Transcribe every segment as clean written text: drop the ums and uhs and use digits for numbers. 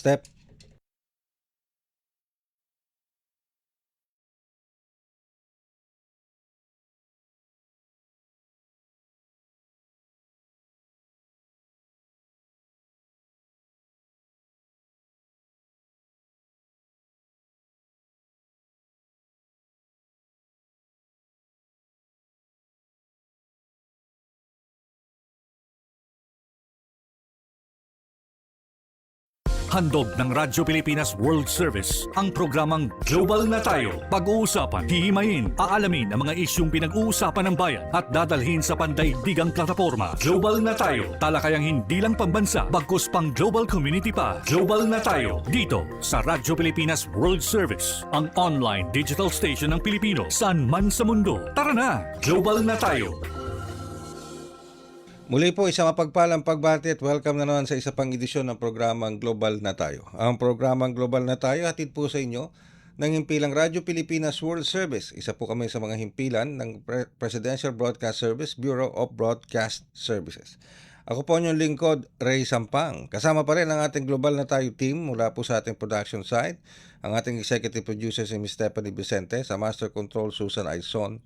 Step. Handog ng Radyo Pilipinas World Service ang programang Global na Tayo. Pag-uusapan, hihimayin, aalamin ang mga isyung pinag-uusapan ng bayan at dadalhin sa pandaigdigang plataforma. Global na Tayo, talakayang hindi lang pambansa, bagkus pang global community pa. Global na Tayo, dito sa Radyo Pilipinas World Service, ang online digital station ng Pilipino saan man sa mundo. Tara na, Global na Tayo! Muli po isang mapagpalang pagbati at welcome na naman sa isa pang edisyon ng programang Global na Tayo. Ang programang Global na Tayo hatid po sa inyo ng himpilang Radyo Pilipinas World Service. Isa po kami sa mga himpilan ng Presidential Broadcast Service, Bureau of Broadcast Services. Ako po inyong lingkod, Ray Sampang. Kasama pa rin ang ating Global na Tayo team mula po sa ating production side. Ang ating executive producer si Ms. Stephanie Vicente, sa Master Control Susan Aizon,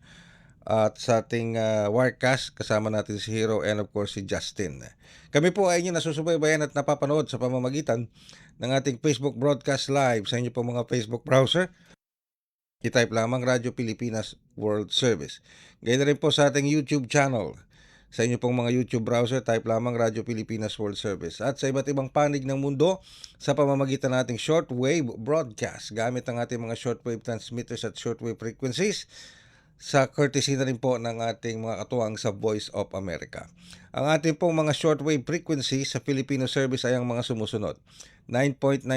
at sa ating Wirecast, kasama natin si Hero and of course si Justin. Kami po ay inyo nasusubaybayan at napapanood sa pamamagitan ng ating Facebook Broadcast Live sa inyo po mga Facebook browser. I-type lamang Radyo Pilipinas World Service. Gayun na rin po sa ating YouTube channel. Sa inyo pong mga YouTube browser, type lamang Radyo Pilipinas World Service. At sa iba't ibang panig ng mundo sa pamamagitan ng ating shortwave broadcast gamit ang ating mga shortwave transmitters at shortwave frequencies, sa courtesy na rin po ng ating mga katuwang sa Voice of America. Ang ating pong mga shortwave frequency sa Filipino service ay ang mga sumusunod: 9.920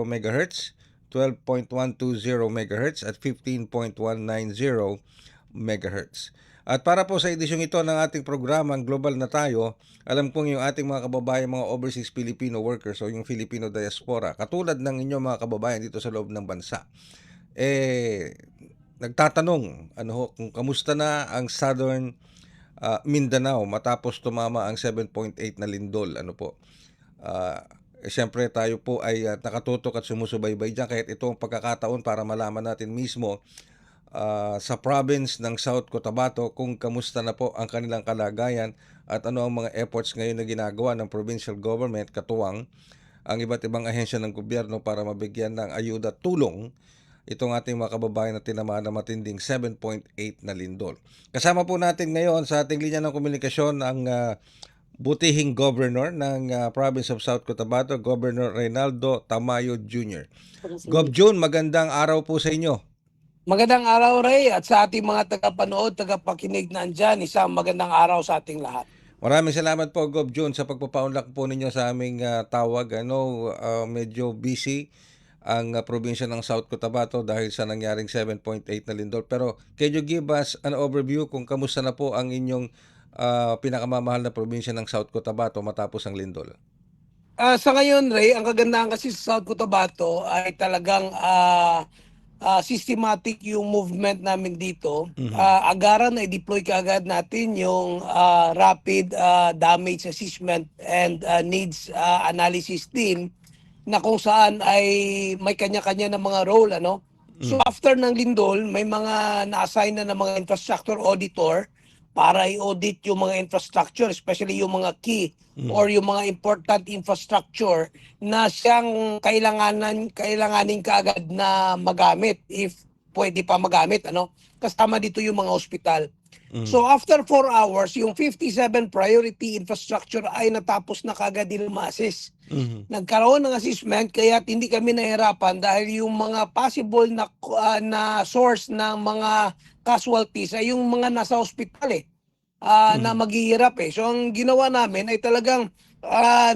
MHz, 12.120 MHz at 15.190 MHz. At para po sa edisyong ito ng ating programang Global na Tayo, alam kong yung ating mga kababayan, mga overseas Filipino workers o yung Filipino diaspora, katulad ng inyong mga kababayan dito sa loob ng bansa, nagtatanong kung kamusta na ang Southern Mindanao matapos tumama ang 7.8 na lindol. Siyempre tayo po ay nakatutok at sumusubaybay dyan, kahit ito ang pagkakataon para malaman natin mismo sa province ng South Cotabato kung kamusta na po ang kanilang kalagayan at ano ang mga efforts ngayon na ginagawa ng provincial government, katuwang ang iba't ibang ahensya ng gobyerno para mabigyan ng ayuda at tulong itong ating mga kababayan na tinamaan ng matinding 7.8 na lindol. Kasama po natin ngayon sa ating linya ng komunikasyon ang butihing governor ng province of South Cotabato, Governor Reynaldo Tamayo Jr. Gov. June, magandang araw po sa inyo. Magandang araw, Ray, at sa ating mga tagapanood, tagapakinig na andyan, isang magandang araw sa ating lahat. Maraming salamat po, Gov. June, sa pagpapaunlak po ninyo sa aming tawag. Medyo busy ang probinsya ng South Cotabato dahil sa nangyaring 7.8 na lindol. Pero can you give us an overview kung kamusta na po ang inyong pinakamamahal na probinsya ng South Cotabato matapos ang lindol? Sa ngayon, Ray, ang kagandahan kasi sa South Cotabato ay talagang systematic yung movement namin dito. Agaran na i-deploy kaagad natin yung rapid damage assessment and needs analysis team na kung saan ay may kanya-kanya na mga role, So after ng lindol, may mga na-assign na ng mga infrastructure auditor para i-audit yung mga infrastructure, especially yung mga key or yung mga important infrastructure na siyang kailanganin kaagad na magamit if pwede pa magamit, Kasama dito yung mga ospital. So after 4 hours, yung 57 priority infrastructure ay natapos na kaagad din ma-assess. Nagkaroon ng assessment kaya hindi kami nahirapan dahil yung mga possible na source ng mga casualties ay yung mga nasa ospital na maghihirap So ang ginawa namin ay talagang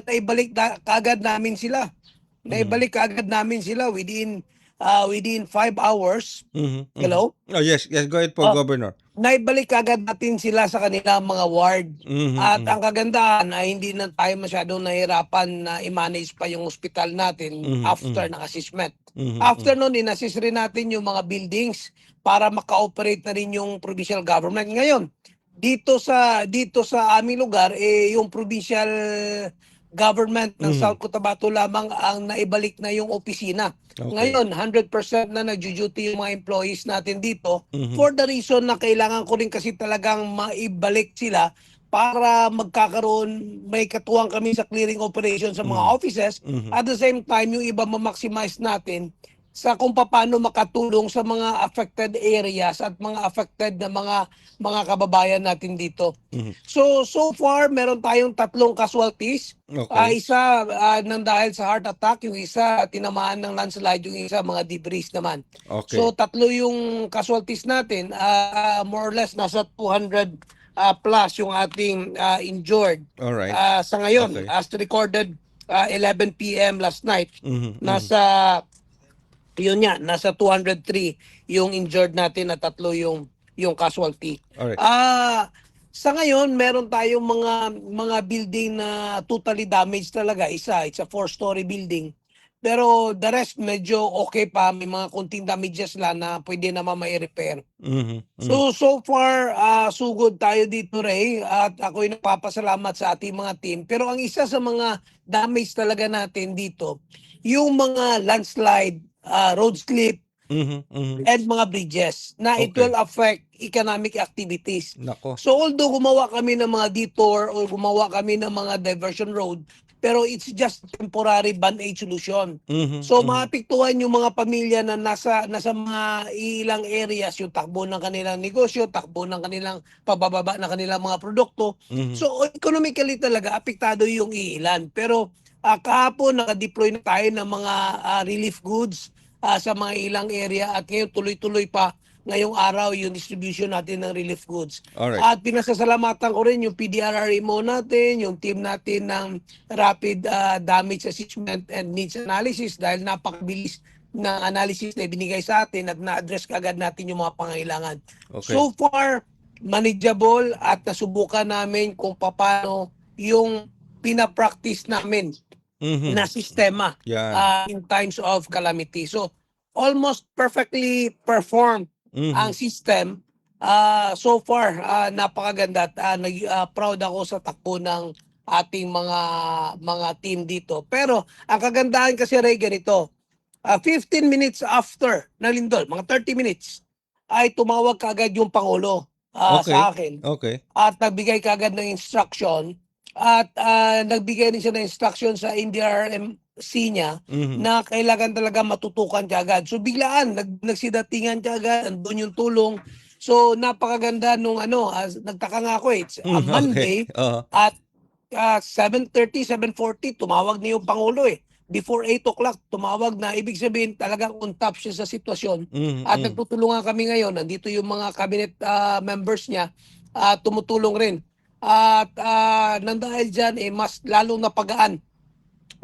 naibalik kaagad namin sila. Naibalik kaagad namin sila within 5 hours. Hello? Oh, yes, go ahead po, Governor. Naibalik agad natin sila sa kanilang mga ward. At ang kagandahan ay hindi na tayo masyadong nahirapan na i-manage pa yung hospital natin after ng assessment. After nun, in-assess rin natin yung mga buildings para maka-operate na rin yung provincial government. Ngayon, dito sa aming lugar, yung provincial government ng Mhm. South Cotabato lamang ang naibalik na yung opisina. Okay. Ngayon, 100% na nag-duty yung mga employees natin dito Mhm. for the reason na kailangan ko rin kasi talagang maibalik sila para magkakaroon, may katuwang kami sa clearing operation sa mga Mhm. offices. Mhm. At the same time, yung iba ma-maximize natin sa kung paano makatulong sa mga affected areas at mga affected na mga kababayan natin dito. Mhm. So far meron tayong 3 casualties. Okay. Isa nang dahil sa heart attack, yung isa tinamaan ng landslide, yung isa mga debris naman. Okay. So 3 yung casualties natin, more or less nasa 200 plus yung ating injured. All right. Sa ngayon, Okay. as recorded 11 p.m. last night, Mhm. Mhm. nasa 203 yung injured natin na 3 yung casualty. All right. Sa ngayon, meron tayong mga building na totally damaged talaga. Isa, it's a 4-story building. Pero the rest medyo okay pa, may mga konting damages lang na pwede naman mai-repair. Mhm. Mhm. So far, so good tayo dito, Ray, at ako'y nagpapasalamat sa ating mga team. Pero ang isa sa mga damage talaga natin dito, yung mga landslide, road slip, Mhm. Mhm. and mga bridges na it Okay. will affect economic activities. Nako. So although gumawa kami ng mga detour o gumawa kami ng mga diversion road, pero it's just temporary band-aid solution. Mhm. So Mhm. maapektuhan yung mga pamilya na nasa mga ilang areas, yung takbo ng kanilang negosyo, takbo ng kanilang pabababa ng kanilang mga produkto. Mhm. So economically talaga apektado yung ilan. Pero kahapon naka-deploy na tayo ng mga relief goods sa mga ilang area at ngayon tuloy-tuloy pa ngayong araw yung distribution natin ng relief goods. Alright. At pinasasalamatan ko rin yung PDRRMO natin, yung team natin ng Rapid Damage Assessment and Needs Analysis dahil napakabilis ng analysis na ibinigay sa atin at na-address kagad natin yung mga pangailangan. Okay. So far, manageable at nasubukan namin kung paano yung pinapractice namin Mhm. na sistema Yan. in times of calamity. So, almost perfectly performed ang Mhm. system. So far, napakaganda at proud ako sa takbo ng ating mga team dito. Pero, ang kagandahan kasi, Ray, ganito, 15 minutes after na lindol, mga 30 minutes, ay tumawag kaagad yung Pangulo Okay. sa akin Okay. at nagbigay kaagad ng instruction at nagbigay rin siya ng instruction sa NDRMC niya Mhm. na kailangan talaga matutukan kaagad. So biglaan, nagsidatingan kaagad, andun yung tulong. So napakaganda nung nagtaka nga ako it's a Okay. Monday Oo. at 7:30, 7:40 tumawag na yung Pangulo eh. Before 8 o'clock tumawag na, ibig sabihin talagang on top siya sa sitwasyon. Mhm. At Mhm. nagtutulungan kami ngayon, nandito yung mga cabinet members niya, tumutulong rin. At nang dahil dyan, mas lalong napagaan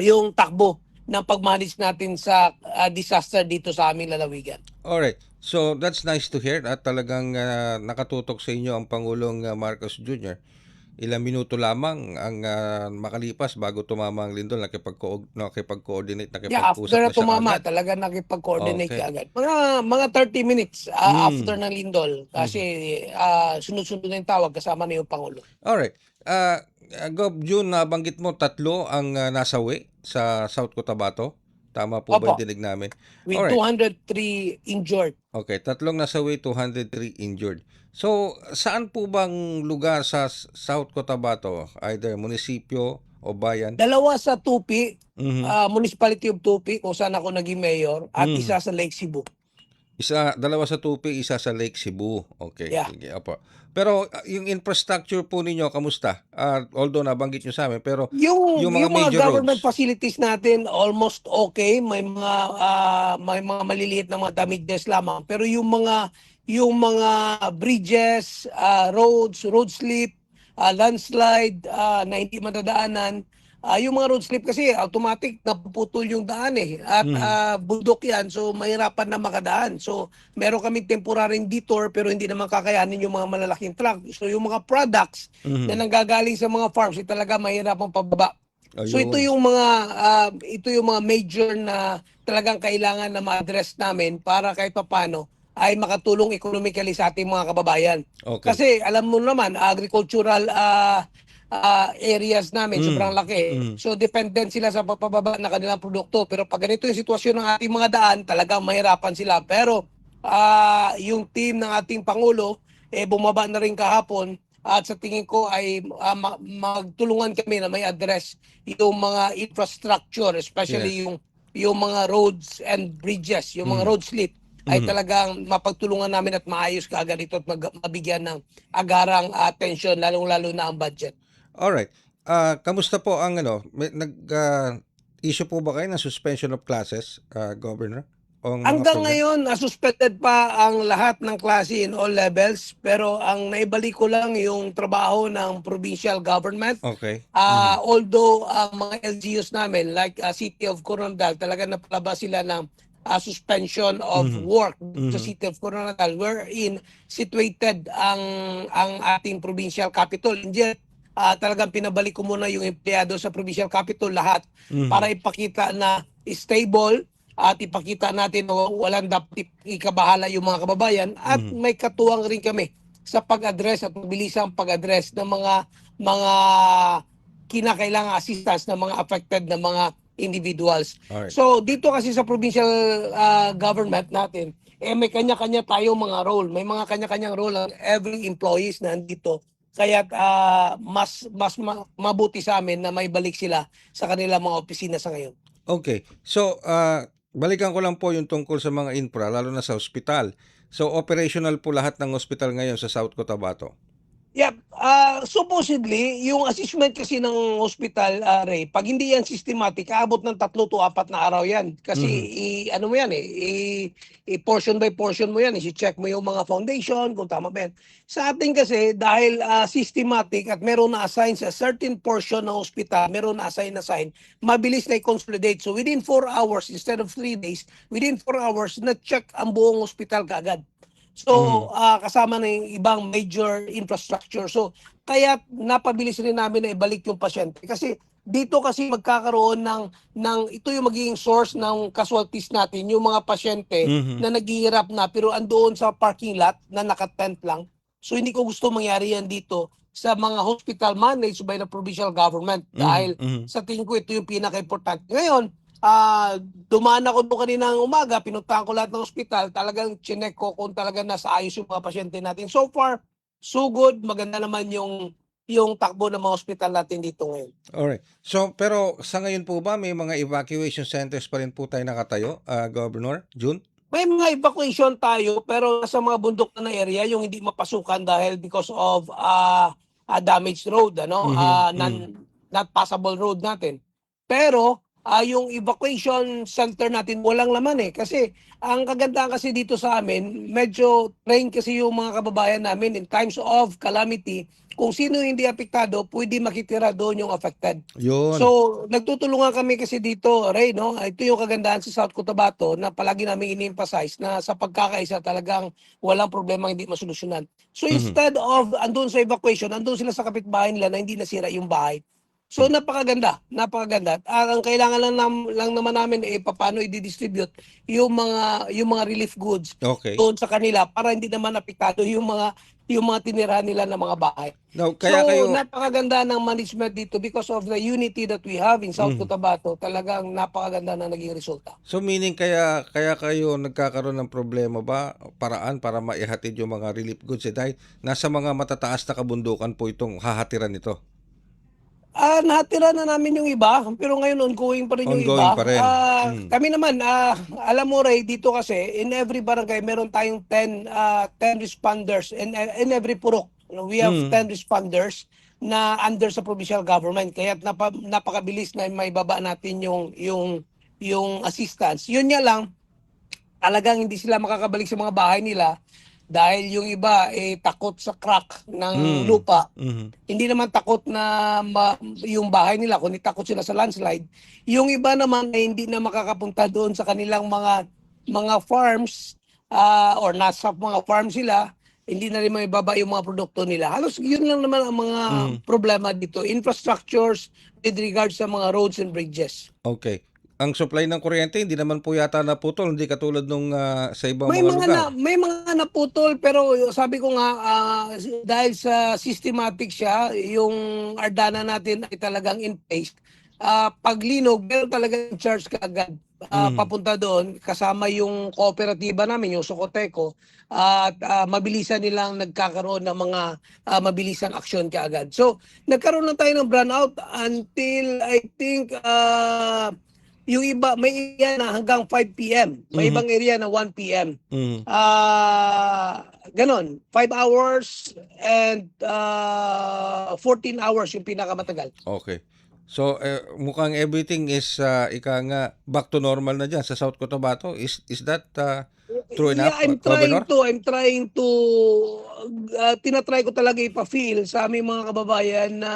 yung takbo ng pag-manage natin sa disaster dito sa aming lalawigan. Alright. So that's nice to hear at talagang nakatutok sa inyo ang Pangulong Marcos Jr. Ilang minuto lamang ang makalipas bago tumama ang lindol, nakipag-coordinate, Yeah, nakipag-usap after na na siya tumama, kaagad. talaga nakipag-coordinate Okay. ka agad. Mga 30 minutes after Mm. ng lindol kasi sunod-sunod na yung tawag kasama na yung Pangulo. Alright. Gov. June, nabanggit mo 3 ang nasawi sa South Cotabato. Tama po ba yung Opo, dinig namin? with Alright. 203 injured. Okay, 3 nasawi, 203 injured. So, saan po bang lugar sa South Cotabato? Either munisipyo o bayan? 2 sa Tupi, Mhm. Municipality of Tupi kung saan ako naging mayor at Mhm. isa sa Lake Cebu. 2 sa Tupi, 1 sa Lake Cebu. Okay, Yeah. sige, opo. Pero yung infrastructure po ninyo, kamusta? Although nabanggit nyo sa amin, pero yung mga Yung mga major government roads. facilities natin almost okay, may mga maliliit na mga damages lamang pero yung mga bridges, road slip, landslide na hindi madadaanan. Yung mga road slip kasi automatic napuputol yung daan at Mhm. bundok yan so mahirapan na makadaan. So meron kaming temporary detour pero hindi naman kakayanin yung mga malalaking truck. So yung mga products na Mhm. nanggagaling sa mga farms talaga mahirapang pababa. So ito Ayun. yung mga major na talagang kailangan na ma-address namin para kahit papaano ay makatulong economically sa ating mga kababayan. Okay. Kasi alam mo naman agricultural areas namin, sobrang laki. So dependent sila sa pagpababa ng kanilang produkto. Pero pag ganito yung sitwasyon ng ating mga daan, talagang mahirapan sila. Pero yung team ng ating Pangulo, bumaba na rin kahapon at sa tingin ko ay magtulungan kami na may address yung mga infrastructure, especially Yes. yung mga roads and bridges, yung mga road slip ay talagang mapagtulungan namin at maayos kaagad ito at mabigyan ng agarang atensyon, lalong-lalo na ang budget. Alright. Kamusta po ang issue po ba kayo ng suspension of classes, Governor? O ang mga Hanggang program? ngayon, suspended pa ang lahat ng klase in all levels, pero ang naibalik ko lang yung trabaho ng provincial government. Okay. Although ang mga LGUs namin, like City of Coronadal, talaga napalabas sila ng suspension of work sa City of Coronadal, wherein situated ang ating provincial capital. Hindi talagang pinabalik ko muna yung empleyado sa provincial capital lahat para ipakita na stable at ipakita natin na walang dapat ikabahala yung mga kababayan at may katuwang rin kami sa pag-address at mabilisang pag-address ng mga kinakailangang assistance ng mga affected na mga individuals. Alright. So dito kasi sa provincial government natin, may kanya-kanya tayo mga role. May mga kanya-kanyang role ang every employees na nandito. Kaya mas mabuti sa amin na may balik sila sa kanilang mga opisina sa ngayon. Okay. So, balikan ko lang po yung tungkol sa mga infra, lalo na sa ospital. So, operational po lahat ng ospital ngayon sa South Cotabato. Yep. Supposedly, yung assessment kasi ng hospital, Ray, pag hindi yan systematic, aabot ng 3 to 4 na araw yan. Kasi, ano mo yan portion by portion mo yan. I-check mo yung mga foundation, kung tama ba yan. Sa atin kasi, dahil systematic at meron na assign sa certain portion ng hospital, meron na assign, mabilis na i-consolidate. So, within 4 hours, instead of 3 days, within 4 hours, na-check ang buong hospital kaagad. So, kasama na yung ibang major infrastructure. So, kaya napabilis rin namin na ibalik yung pasyente. Kasi dito kasi magkakaroon ng ito yung magiging source ng casualties natin, yung mga pasyente na naghihirap na pero andoon sa parking lot na nakatent lang. So, hindi ko gusto mangyari yan dito sa mga hospital managed by the provincial government. Dahil sa tingin ko ito yung pinaka-importante. Ngayon, dumaan ako doon kaninang umaga, pinuntahan ko lahat ng ospital, talagang chinek ko kung talaga nasa ayos yung mga pasyente natin. So far, so good, maganda naman yung takbo ng mga ospital natin dito ngayon. Alright. So, pero sa ngayon po ba, may mga evacuation centers pa rin po tayo nakatayo, Governor June? May mga evacuation tayo pero sa mga bundok na area yung hindi mapasukan dahil because of damaged road, not passable road natin. Pero yung evacuation center natin walang laman kasi ang kagandahan kasi dito sa amin, medyo trained kasi yung mga kababayan namin in times of calamity. Kung sino hindi apektado, pwede makitira doon yung affected. Yun. So, nagtutulungan kami kasi dito, Ray, no? Ito yung kagandahan sa South Cotabato na palagi namin ini-emphasize na sa pagkakaisa talagang walang problema hindi masolusyonan. So, instead of andun sa evacuation, andun sila sa kapitbahay nila na hindi nasira yung bahay. So napakaganda. Ang kailangan lang naman namin paano i-distribute yung mga relief goods Okay. doon sa kanila para hindi naman apektado yung mga tinirahan nila ng mga bahay. Now, kaya So kayo, napakaganda ng management dito because of the unity that we have in South Cotabato. Talagang napakaganda na naging resulta. so meaning kaya kayo nagkakaroon ng problema ba, paraan para maihatid yung mga relief goods dahil nasa mga matataas na kabundukan po itong hahatiran nito? Natira na namin yung iba, pero ngayon ongoing pa rin yung Ongoing iba. pa rin. Kami naman, alam mo Ray, dito kasi, in every barangay, meron tayong 10 responders in every purok. We have 10 responders na under sa provincial government. Kaya napakabilis na maibaba natin yung assistance. Yun nga lang, talagang hindi sila makakabalik sa mga bahay nila dahil yung iba takot sa crack ng lupa. Hindi naman takot na yung bahay nila, kundi takot sila sa landslide. Yung iba naman ay hindi na makakapunta doon sa kanilang mga farms or nasa mga farms sila, hindi na rin maibaba yung mga produkto nila. Halos yun lang naman ang mga problema dito. Infrastructures with regards sa mga roads and bridges. Okay. ang supply ng kuryente hindi naman po yata naputol, hindi katulad nung sa ibang May mga mga lugar. may mga naputol, pero sabi ko nga, dahil sa systematic siya, yung Ardana natin ay talagang in place. Pag linog, meron talagang charge kaagad papunta doon, kasama yung kooperatiba namin, yung Socoteco, at mabilisan nilang nagkakaroon ng mga mabilisang aksyon kaagad. So, nagkaroon na tayo ng brownout until I think yung iba, may area na hanggang 5 p.m. May ibang area na 1 p.m. Mhm. Ganon. 5 hours and 14 hours yung pinakamatagal. Okay. So mukhang everything is ika nga back to normal na diyan sa South Cotabato. Is that true enough, Yeah, Governor? I'm trying to, tinatry ko talaga ipa-feel sa aming mga kababayan na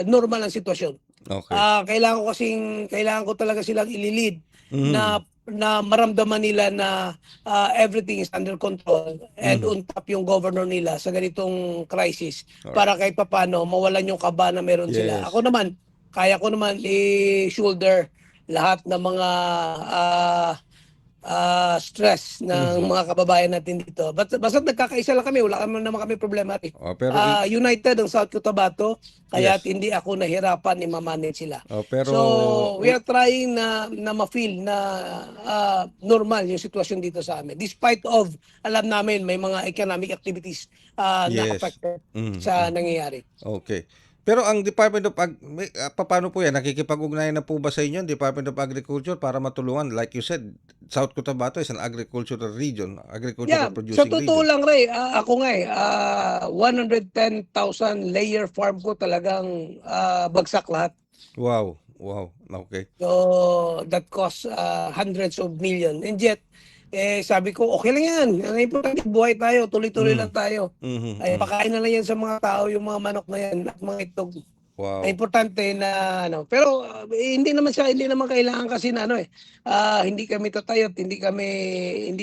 normal ang sitwasyon. Okay. Kailangan ko talaga silang ililid Mhm. na maramdaman nila na everything is under control and on top yung governor nila sa ganitong crisis para kahit papaano mawalan yung kaba na meron sila. Yes. Ako naman, kaya ko naman i-shoulder lahat ng mga stress ng mga kababayan natin dito. Basta nagkakaisa lang kami, wala naman kami problema. Pero United ang South Cotabato, kaya yes. hindi ako nahirapan i-manage sila. Pero So, we are trying na ma-feel na normal yung sitwasyon dito sa amin. Despite of, alam namin, may mga economic activities na yes. affected Mhm. sa nangyayari. Okay. Pero ang Department of paano po yan? Nakikipag-ugnayan na po ba sa inyo ang Department of Agriculture para matulungan? Like you said, South Cotabato is an agricultural region, agricultural Sa producing totoo region. lang, Ray, ako nga 110,000 layer farm ko talagang bagsak lahat. Wow. Okay. So, that costs hundreds of million. And yet, sabi ko, okay lang yan. Ang importante, buhay tayo, tuloy-tuloy lang tayo. Mhm. Ay, pakain na lang yan sa mga tao, yung mga manok na yan, at mga itlog. Wow. Ay, importante na, pero hindi naman kailangan kasi na, hindi kami tatayot, hindi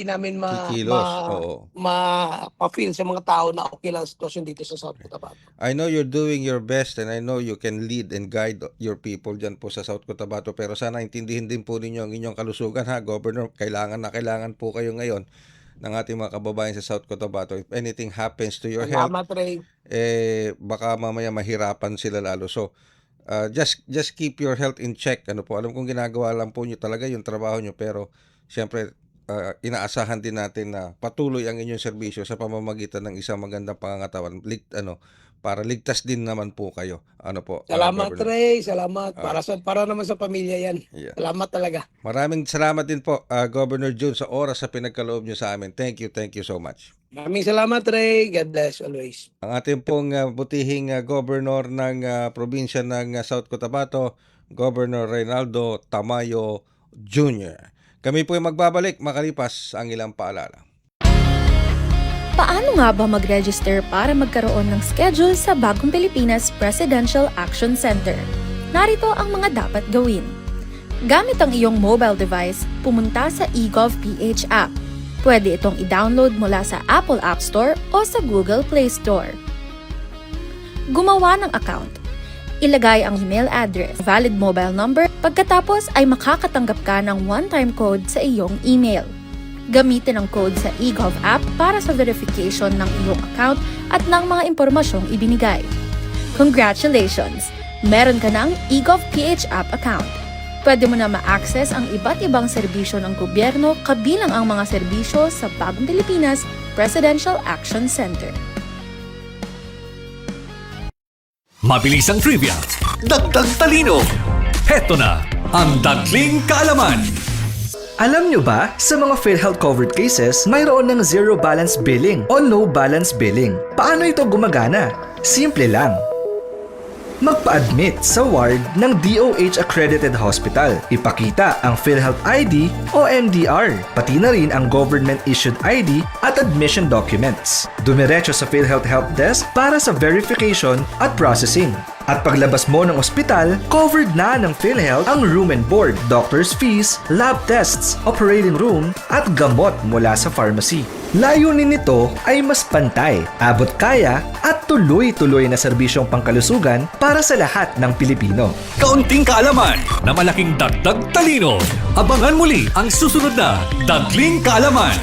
namin Kikilos. Oo. ma-feel sa mga tao na okay lang ang sitwasyon dito sa South Cotabato. I know you're doing your best and I know you can lead and guide your people dyan po sa South Cotabato, pero sana intindihin din po ninyo ang inyong kalusugan, ha, Governor. Kailangan po kayo ngayon ng ating mga kababayan sa South Cotabato. If anything happens to your health, Salamat, Ray. baka mamaya mahirapan sila lalo. So just keep your health in check. Ano po, alam kong ginagawa lang po nyo talaga yung trabaho nyo, pero siyempre inaasahan din natin na patuloy ang inyong serbisyo sa pamamagitan ng isang magandang pangangatawan, para ligtas din naman po kayo. Ano po, Salamat, Governor? Ray. Salamat. Para naman sa pamilya yan. Yeah. Salamat talaga. Maraming salamat din po, Governor June, sa oras sa pinagkaloob nyo sa amin. Thank you so much. Maraming salamat, Ray. God bless always. Ang ating pong butihing Governor ng probinsya ng South Cotabato, Governor Reynaldo Tamayo Jr. Kami po ay magbabalik makalipas ang ilang paalala. Paano nga ba mag-register para magkaroon ng schedule sa Bagong Pilipinas Presidential Action Center? Narito ang mga dapat gawin. Gamit ang iyong mobile device, pumunta sa eGov.ph app. Pwede itong i-download mula sa Apple App Store o sa Google Play Store. Gumawa ng account. Ilagay ang email address, valid mobile number, pagkatapos ay makakatanggap ka ng one-time code sa iyong email. Gamitin ang code sa eGov app para sa verification ng iyong account at ng mga impormasyong ibinigay. Congratulations! Meron ka ng eGov.ph app account. Pwede mo na ma-access ang iba't ibang serbisyo ng gobyerno kabilang ang mga serbisyo sa Bagong Pilipinas Presidential Action Center. Mabilisang trivia, dagdag talino. Heto na ang Dagling Kaalaman. Alam nyo ba, sa mga PhilHealth covered cases, mayroon ng zero balance billing o no balance billing. Paano ito gumagana? Simple lang. Magpa-admit sa ward ng DOH accredited hospital. Ipakita ang PhilHealth ID o MDR, pati na rin ang government issued ID at admission documents. Dumiretso sa PhilHealth Help Desk para sa verification at processing. At paglabas mo ng ospital, covered na ng PhilHealth ang room and board, doctor's fees, lab tests, operating room, at gamot mula sa pharmacy. Layunin nito ay mas pantay, abot kaya, at at tuloy-tuloy na serbisyong pangkalusugan para sa lahat ng Pilipino. Kaunting kaalaman na malaking dagdag talino. Abangan muli ang susunod na Dagling Kaalaman.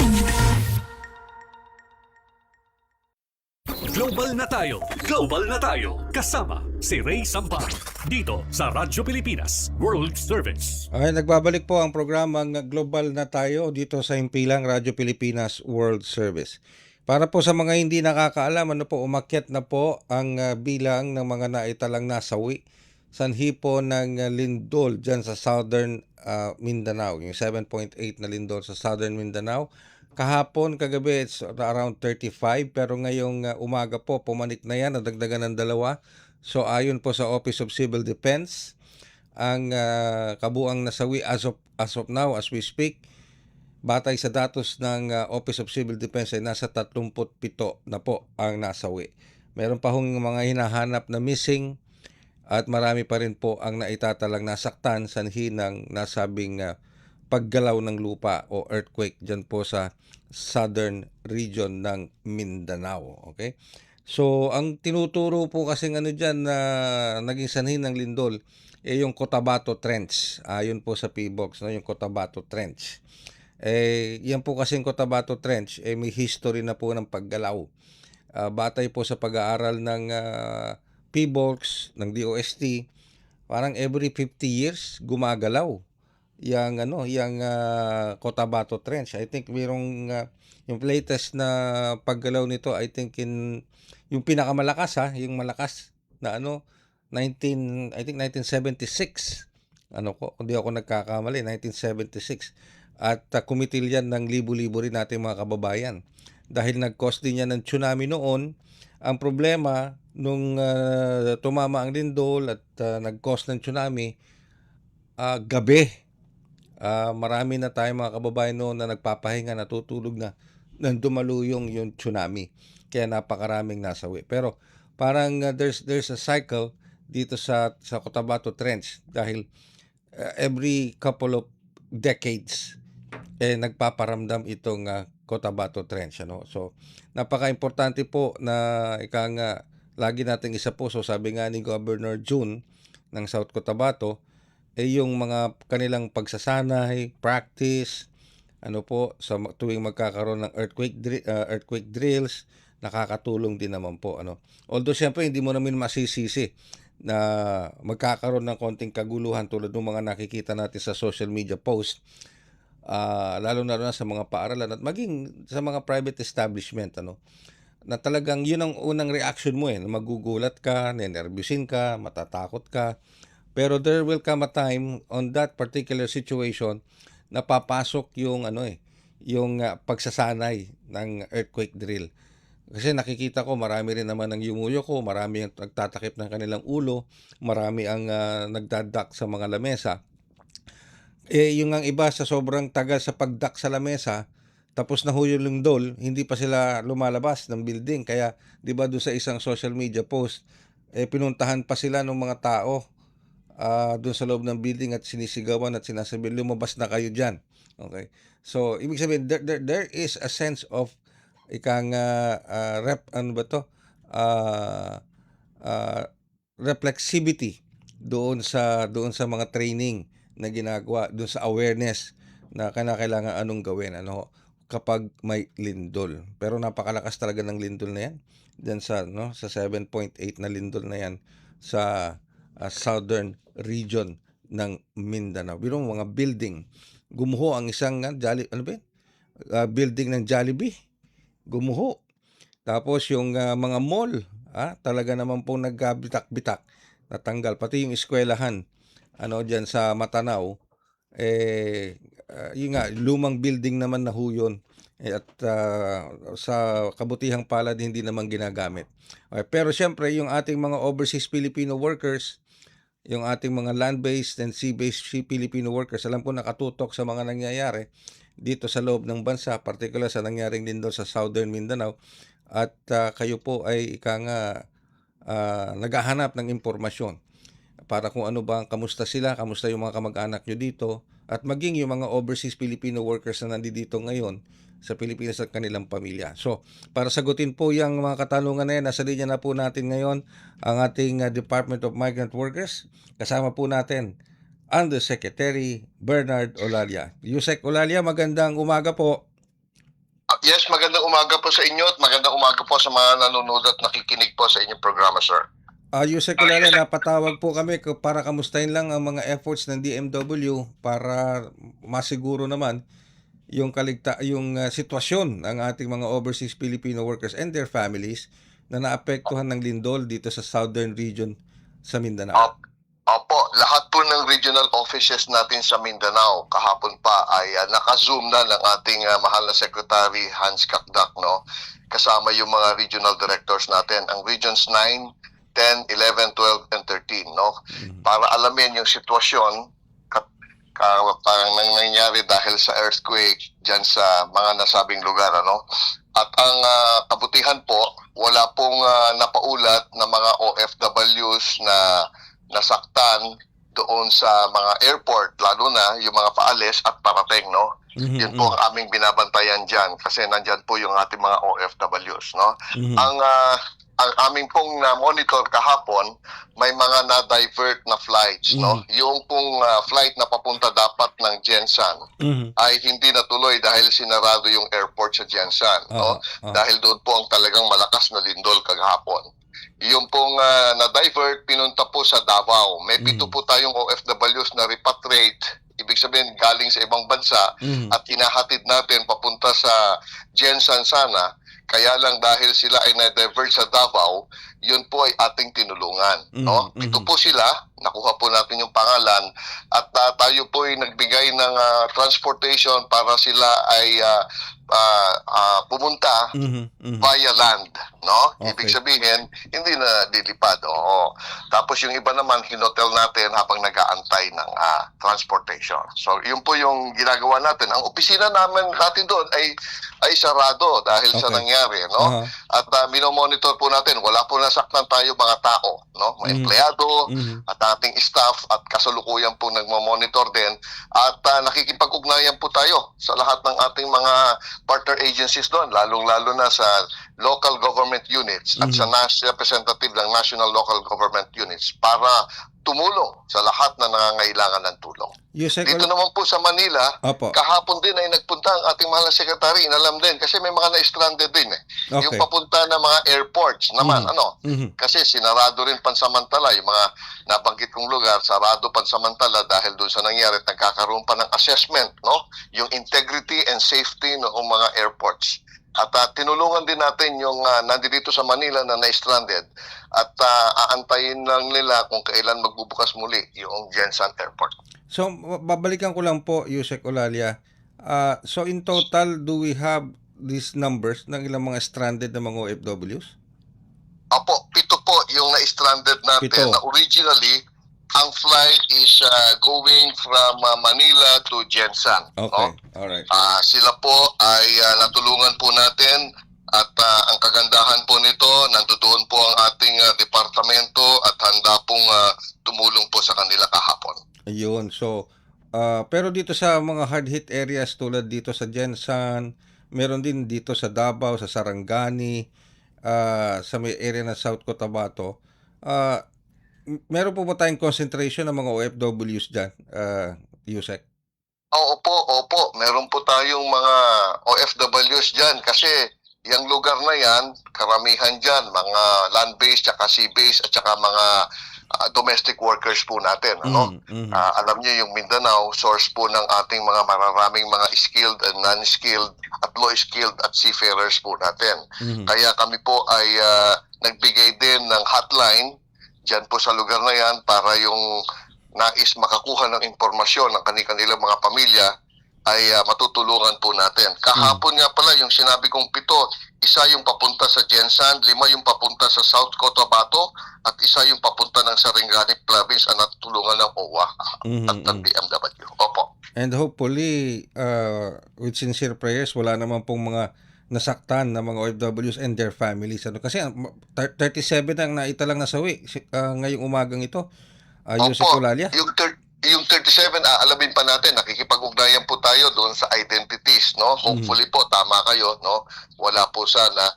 Global na tayo. Global na tayo. Kasama si Ray Sampar. Dito sa Radyo Pilipinas World Service. Ay, nagbabalik po ang programang Global na tayo dito sa himpilang Radyo Pilipinas World Service. Para po sa mga hindi nakakaalam, umakyat na po ang bilang ng mga naitalang nasawi sanhi po ng lindol dyan sa Southern Mindanao. Yung 7.8 na lindol sa Southern Mindanao. Kahapon, kagabi, it's around 35, pero ngayong umaga po, pumanik na yan, nadagdagan ng 2. So ayon po sa Office of Civil Defense, ang kabuang nasawi as of now, as we speak, batay sa datos ng Office of Civil Defense ay nasa 37 na po ang nasawi. Meron pa hong mga hinahanap na missing at marami pa rin po ang naitatalang nasaktan sanhi ng nasabing paggalaw ng lupa o earthquake dyan po sa southern region ng Mindanao. Okay? So, ang tinuturo po kasing dyan na naging sanhi ng lindol yung Cotabato Trench. Ayon po sa PBOX, no? Yung Cotabato Trench. Yan po kasing Cotabato Trench, may history na po ng paggalaw. Batay po sa pag-aaral ng PBOX, ng DOST, parang every 50 years gumagalaw yung Cotabato Trench. I think mayroong yung latest na paggalaw nito, I think yung pinakamalakas yung malakas na I think 1976. Kung di ako nagkakamali, 1976. At kumitil yan ng libo-libo rin natin mga kababayan. Dahil nag-cause din yan ng tsunami noon. Ang problema nung tumama ang lindol at nag-cause ng tsunami, gabi. Marami na tayong mga kababayan noon na nagpapahinga, natutulog na nang dumaluyong yung tsunami. Kaya napakaraming nasawi. Pero parang there's a cycle dito sa Cotabato Trench dahil every couple of decades nagpaparamdam itong Cotabato Trench. So napaka-importante po na lagi nating isa po. So sabi nga ni Governor June ng South Cotabato, yung mga kanilang pagsasanay, practice, sa tuwing magkakaroon ng earthquake drills, nakakatulong din naman po. Although siyempre hindi mo namin masisisi na magkakaroon ng konting kaguluhan tulad ng mga nakikita natin sa social media post, lalo na sa mga paaralan at maging sa mga private establishment, na talagang yun ang unang reaction mo na magugulat ka, nenervyusin ka, matatakot ka. Pero there will come a time on that particular situation na papasok yung pagsasanay ng earthquake drill. Kasi nakikita ko marami rin naman ang yumuyoko, marami ang nagtatakip ng kanilang ulo, marami ang nagdadak sa mga lamesa. Yung ang iba sa sobrang tagal sa pagdak sa lamesa, tapos na yung lindol, hindi pa sila lumalabas ng building. Kaya, di ba doon sa isang social media post, pinuntahan pa sila ng mga tao doon sa loob ng building at sinisigawan at sinasabi, lumabas na kayo dyan. Okay? So, ibig sabihin, there is a sense of reflexivity doon sa mga training na ginagawa, doon sa awareness na kailangan anong gawin kapag may lindol. Pero napakalakas talaga ng lindol na yan diyan sa 7.8 na lindol na yan sa southern region ng Mindanao. Biro mga building. Gumuho ang isang building ng Jollibee. Gumuho. Tapos yung mga mall, talaga naman po nagbitak-bitak, natanggal. Pati yung eskwelahan, diyan sa Matanao, yung lumang building naman na yun. At sa kabutihang palad, hindi naman ginagamit. Okay, pero siyempre, yung ating mga overseas Filipino workers, yung ating mga land-based and sea-based Filipino workers, alam ko nakatutok sa mga nangyayari dito sa loob ng bansa, particular sa nangyaring lindol sa Southern Mindanao. At kayo po ay naghahanap ng impormasyon. para kung ano ba, kamusta sila, kamusta yung mga kamag-anak nyo dito, at maging yung mga overseas Filipino workers na nandito ngayon sa Pilipinas at kanilang pamilya. So, para sagutin po yung mga katanungan na yan, nasa linya na po natin ngayon ang ating Department of Migrant Workers. Kasama po natin Undersecretary Bernard Olalia. Yusek Olalia, magandang umaga po. Yes, magandang umaga po sa inyo at magandang umaga po sa mga nanonood at nakikinig po sa inyong programa, sir. Yusek Olalia, napatawag po kami para kamustahin lang ang mga efforts ng DMW para masiguro naman yung sitwasyon ng ating mga overseas Filipino workers and their families na naapektuhan ng lindol dito sa southern region sa Mindanao. Opo, lahat po ng regional offices natin sa Mindanao kahapon pa ay naka-zoom na ng ating mahal na Secretary Hans Kakdak, no? Kasama yung mga regional directors natin, ang Regions 9, 10, 11, 12, and 13, no? Para alamin yung sitwasyon parang nangyari dahil sa earthquake dyan sa mga nasabing lugar, ano? At ang kabutihan po, wala pong napaulat na mga OFWs na nasaktan doon sa mga airport, lalo na yung mga paalis at parating, no? Yun po ang aming binabantayan dyan kasi nandyan po yung ating mga OFWs, no? Ang aming pong na-monitor kahapon, may mga na-divert na flights, no? Yung pong flight na papunta dapat ng Jensan ay hindi natuloy dahil sinarado yung airport sa Jensan, no? Dahil doon po ang talagang malakas na lindol kagahapon. Yung pong na-divert, pinunta po sa Davao. May 7 po tayong OFWs na repatriate, ibig sabihin galing sa ibang bansa, at hinahatid natin papunta sa Jensan sana. Kaya lang dahil sila ay na-divert sa Davao, yun po ay ating tinulungan, no? 7 po sila, nakuha po natin yung pangalan, at tayo po ay nagbigay ng transportation para sila ay pumunta via land, no? Ibig sabihin, hindi na dilipad. Oo. Tapos yung iba naman, hinotel natin habang nag-aantay ng transportation. So, yun po yung ginagawa natin. Ang opisina natin doon ay sarado dahil sa nangyari, no? At minomonitor po natin, wala po nasaktan tayo mga tao, no? Mga empleyado at ating staff at kasalukuyan po nagmo-monitor din at nakikipag-ugnayan po tayo sa lahat ng ating mga partner agencies doon, lalong-lalo na sa local government units at sa representative ng national local government units para tumulong sa lahat na nangangailangan ng tulong. Dito naman po sa Manila, kahapon din ay nagpunta ang ating mahal na sekretary, inalam din, kasi may mga na-stranded din eh. Yung papunta ng mga airports naman, kasi sinarado rin pansamantala, yung mga nabanggit kong lugar, sarado pansamantala dahil doon sa nangyari at nagkakaroon pa ng assessment, no? Yung integrity and safety ng mga airports. At tinulungan din natin yung nandito sa Manila na na-stranded at aantayin lang nila kung kailan magbubukas muli yung Jensan Airport. So, babalikan ko lang po, Yusek Olalia. So, in total, do we have these numbers ng ilang mga stranded na mga OFWs? Opo, 7 po yung na-stranded natin. Na originally, ang flight is going from Manila to Jensan. Okay, no? alright. Sila po ay natulungan po natin at ang kagandahan po nito, nandoon po ang ating departamento at handa pong tumulong po sa kanila kahapon. Ayun, so, pero dito sa mga hard-hit areas tulad dito sa Jensan, meron din dito sa Davao, sa Sarangani, sa may area ng South Cotabato, meron po ba tayong concentration ng mga OFWs dyan, Yusek? Opo. Meron po tayong mga OFWs dyan kasi yung lugar na yan, karamihan dyan, mga land-based, tsaka sea-based, at tsaka mga domestic workers po natin. Ano? Alam niyo yung Mindanao, source po ng ating mga mararaming mga skilled and non-skilled at low-skilled at seafarers po natin. Kaya kami po ay nagbigay din ng hotline dyan po sa lugar na yan para yung nais makakuha ng impormasyon ng kanilang mga pamilya ay matutulungan po natin. Kahapon nga pala yung sinabi kong 7, isa yung papunta sa Jensan, 5 yung papunta sa South Cotabato, at isa yung papunta ng Sarangani Province at natutulungan ng OWA at ng DMW. Opo. And hopefully, with sincere prayers, wala naman pong mga nasaktan na mga OFWs and their families. Kasi 37 ang naitalang nasawi ngayong umagang ito. Yusek Olalia? Yung 37, alamin pa natin, nakikipag-ugnayan po tayo doon sa identities, no? Hopefully po, tama kayo, no? Wala po sana,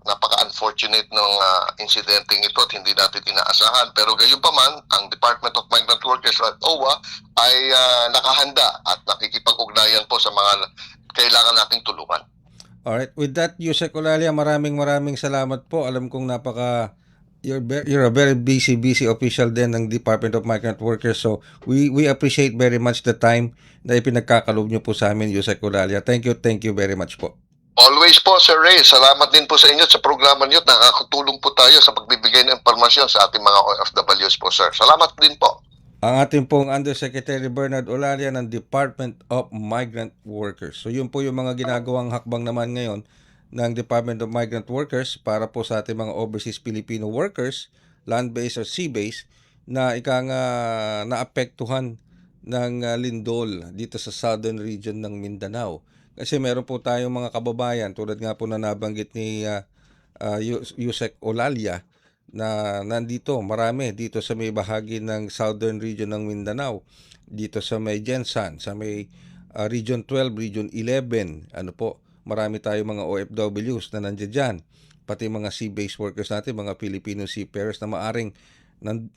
napaka-unfortunate ng insidenteng ito at hindi natin inaasahan. Pero gayon pa man, ang Department of Migrant Workers at OWA ay nakahanda at nakikipag-ugnayan po sa mga kailangan nating tulungan. Alright, with that, Yusek Olalia, maraming salamat po. Alam kong you're a very busy official din ng Department of Migrant Workers. So, we appreciate very much the time na ipinagkakalob nyo po sa amin, Yusek Olalia. Thank you very much po. Always po, Sir Ray. Salamat din po sa inyo sa programa niyo. Nakakatulong po tayo sa pagbibigay ng impormasyon sa ating mga OFWs po, sir. Salamat din po. Ang ating pong Undersecretary Bernard Olalia ng Department of Migrant Workers. So, yun po yung mga ginagawang hakbang naman ngayon ng Department of Migrant Workers para po sa ating mga overseas Filipino workers, land-based or sea-based, na naapektuhan ng lindol dito sa southern region ng Mindanao. Kasi meron po tayong mga kababayan, tulad nga po na nabanggit ni Yusek Olalia, na nandito, marami dito sa may bahagi ng southern region ng Mindanao, dito sa may Jensan, sa may Region 12, Region 11, marami tayong mga OFWs na nandiyan dyan. Pati mga sea-based workers natin, mga Filipino seafarers na maaring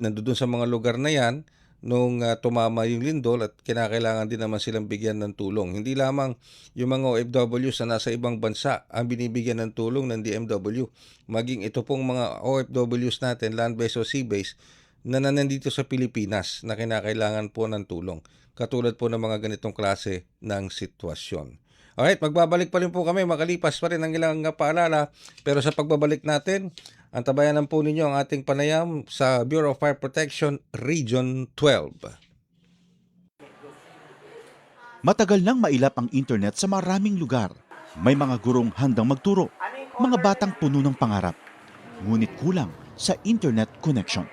nandoon sa mga lugar na yan nung tumama yung lindol at kinakailangan din naman silang bigyan ng tulong. Hindi lamang yung mga OFWs na nasa ibang bansa ang binibigyan ng tulong ng DMW. Maging ito pong mga OFWs natin, land-based o sea-based, na nandito sa Pilipinas na kinakailangan po ng tulong. Katulad po ng mga ganitong klase ng sitwasyon. Alright, magbabalik pa rin po kami, makalipas pa rin ang ilang paalala. Pero sa pagbabalik natin, antabayanan po ninyo ang ating panayam sa Bureau of Fire Protection Region 12. Matagal nang mailap ang internet sa maraming lugar. May mga gurong handang magturo, mga batang puno ng pangarap. Ngunit kulang sa internet connection.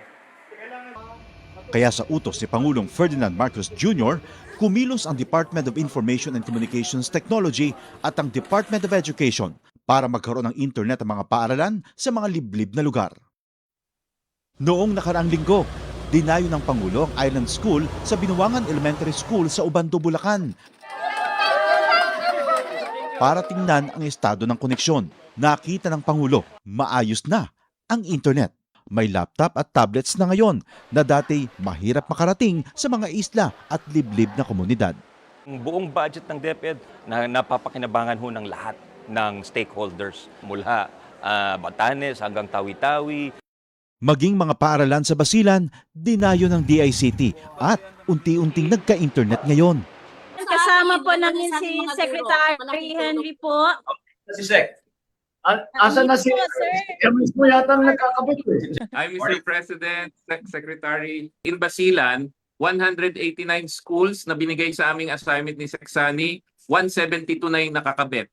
Kaya sa utos si Pangulong Ferdinand Marcos Jr., kumilos ang Department of Information and Communications Technology at ang Department of Education para magkaroon ng internet ang mga paaralan sa mga liblib na lugar. Noong nakaraang linggo, dinayo ng Pangulo ang Island School sa Binuangan Elementary School sa Ubando, Bulacan para tingnan ang estado ng koneksyon. Nakita ng Pangulo, maayos na ang internet. May laptop at tablets na ngayon na dati mahirap makarating sa mga isla at liblib na komunidad. Ang buong budget ng DepEd na napapakinabangan ho ng lahat ng stakeholders mula Batanes hanggang Tawi-Tawi. Maging mga paaralan sa Basilan, dinayo ng DICT at unti-unting nagka-internet ngayon. Kasama po namin si Secretary Henry po. Si Sec. Asan na si Emis mo yata nagkakabit eh. I'm Mr. President, Secretary. In Basilan, 189 schools na binigay sa aming assignment ni Seksani, 172 na yung nakakabit.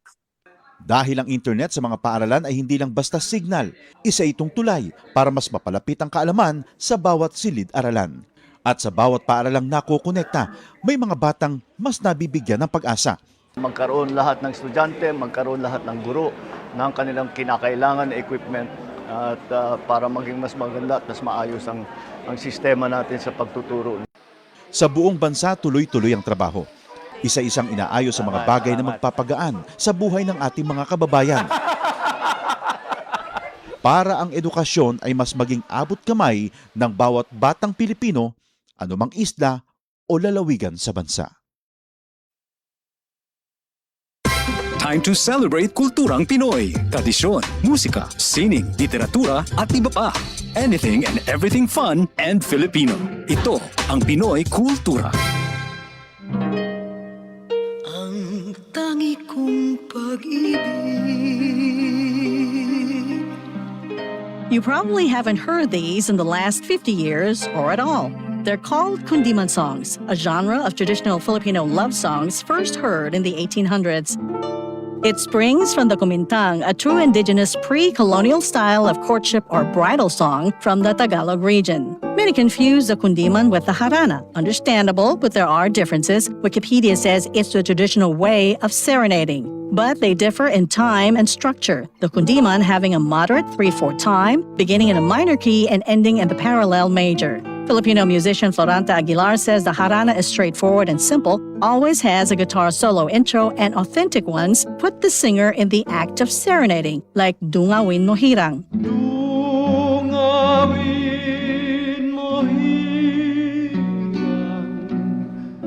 Dahil ang internet sa mga paaralan ay hindi lang basta signal, isa itong tulay para mas mapalapit ang kaalaman sa bawat silid-aralan. At sa bawat paaralang nakukonekta, may mga batang mas nabibigyan ng pag-asa. Magkaroon lahat ng estudyante, magkaroon lahat ng guro ng kanilang kinakailangan na equipment at para maging mas maganda at mas maayos ang sistema natin sa pagtuturo. Sa buong bansa, tuloy-tuloy ang trabaho. Isa-isang inaayos sa mga bagay na magpapagaan sa buhay ng ating mga kababayan. Para ang edukasyon ay mas maging abot kamay ng bawat batang Pilipino, anumang isla o lalawigan sa bansa. Time to celebrate kulturang Pinoy, tradisyon, musika, sining, literatura at iba pa. Anything and everything fun and Filipino. Ito ang Pinoy Kultura. Ang tangi kong pag-ibig. You probably haven't heard these in the last 50 years or at all. They're called kundiman songs, a genre of traditional Filipino love songs first heard in the 1800s. It springs from the kumintang, a true indigenous pre-colonial style of courtship or bridal song from the Tagalog region. Many confuse the kundiman with the harana. Understandable, but there are differences. Wikipedia says it's the traditional way of serenading. but they differ in time and structure, the kundiman having a moderate 3/4 time, beginning in a minor key and ending in the parallel major. Filipino musician Floranta Aguilar says the harana is straightforward and simple, always has a guitar solo intro, and authentic ones put the singer in the act of serenading, like Dungawin Mo Hirang.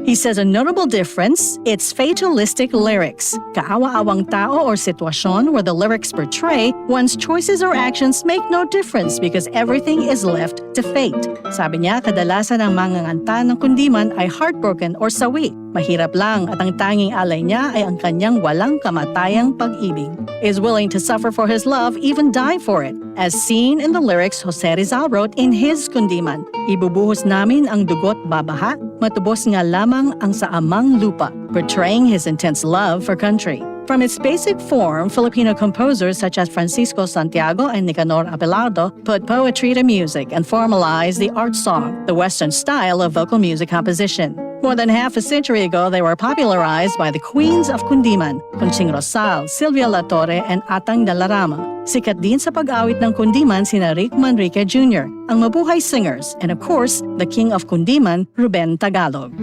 He says a notable difference, it's fatalistic lyrics. Kaawa-awang tao or sitwasyon where the lyrics portray one's choices or actions make no difference because everything is left to fate. Sabi niya, kadalasan ang mga nganta ng kundiman ay heartbroken or sawi. Mahirap lang at ang tanging alay niya ay ang kanyang walang kamatayang pag-ibig. Is willing to suffer for his love, even die for it. As seen in the lyrics Jose Rizal wrote in his kundiman, ibubuhos namin ang dugot babaha, matubos nga lamang ang sa amang lupa, portraying his intense love for country. From its basic form, Filipino composers such as Francisco Santiago and Nicanor Abelardo put poetry to music and formalized the art song, the Western style of vocal music composition. More than half a century ago, they were popularized by the queens of Kundiman, Conching Rosal, Silvia La Torre, and Atang Dalarama. Sikat din sa pag-awit ng Kundiman sina Rick Manrique Jr., ang mabuhay singers, and of course, the king of Kundiman, Ruben Tagalog.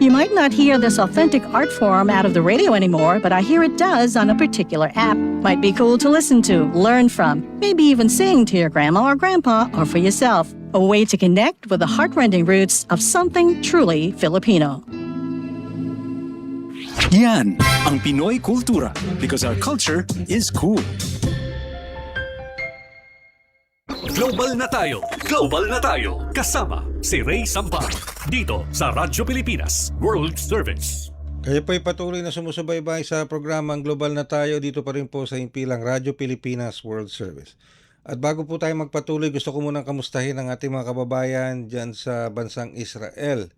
You might not hear this authentic art form out of the radio anymore, but I hear it does on a particular app. Might be cool to listen to, learn from, maybe even sing to your grandma or grandpa or for yourself. A way to connect with the heartrending roots of something truly Filipino. Yan ang Pinoy kultura because our culture is cool. Global na tayo! Global na tayo! Kasama si Ray Sampa dito sa Radyo Pilipinas World Service. Kayo po'y patuloy na sumusubaybay sa programang Global na tayo dito pa rin po sa himpilang Radyo Pilipinas World Service. At bago po tayo magpatuloy, gusto ko munang kamustahin ang ating mga kababayan dyan sa bansang Israel.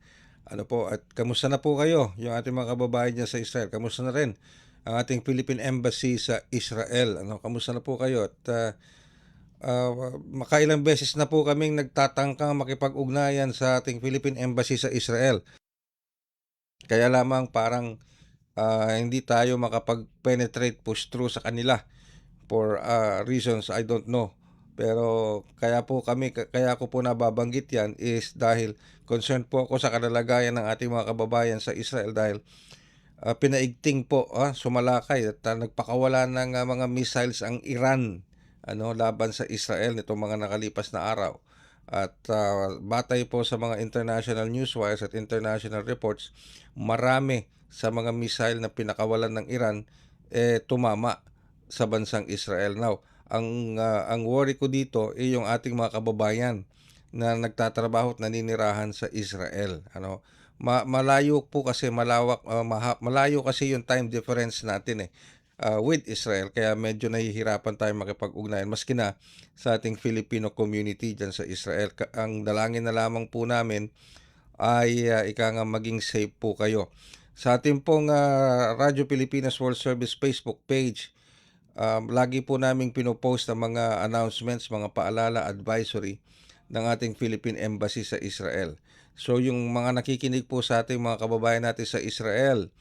Ano po, at kamusta na po kayo, yung ating mga kababayan dyan sa Israel? Kamusta na rin ang ating Philippine Embassy sa Israel? Ano, kamusta na po kayo? At makailang beses na po kaming nagtatangkang makipag-ugnayan sa ating Philippine Embassy sa Israel. Kaya lamang parang hindi tayo makapag-penetrate, push through sa kanila for reasons I don't know. Pero kaya ko po nababanggit yan is dahil concerned po ako sa kalalagayan ng ating mga kababayan sa Israel dahil pinaigting po, sumalakay at nagpakawala ng mga missiles ang Iran laban sa Israel nitong mga nakalipas na araw. At batay po sa mga international newswires at international reports, marami sa mga missile na pinakawalan ng Iran tumama sa bansang Israel. Now, ang worry ko dito ay yung ating mga kababayan na nagtatrabaho at naninirahan sa Israel. Malayo po kasi malayo kasi yung time difference natin with Israel, kaya medyo nahihirapan tayo makipag-ugnayan maski na sa ating Filipino community dyan sa Israel. Ang dalangin na lamang po namin ay maging safe po kayo. Sa ating pong Radyo Pilipinas World Service Facebook page, lagi po naming pinopost ang mga announcements, mga paalala, advisory ng ating Philippine Embassy sa Israel. So yung mga nakikinig po sa ating mga kababayan natin sa Israel,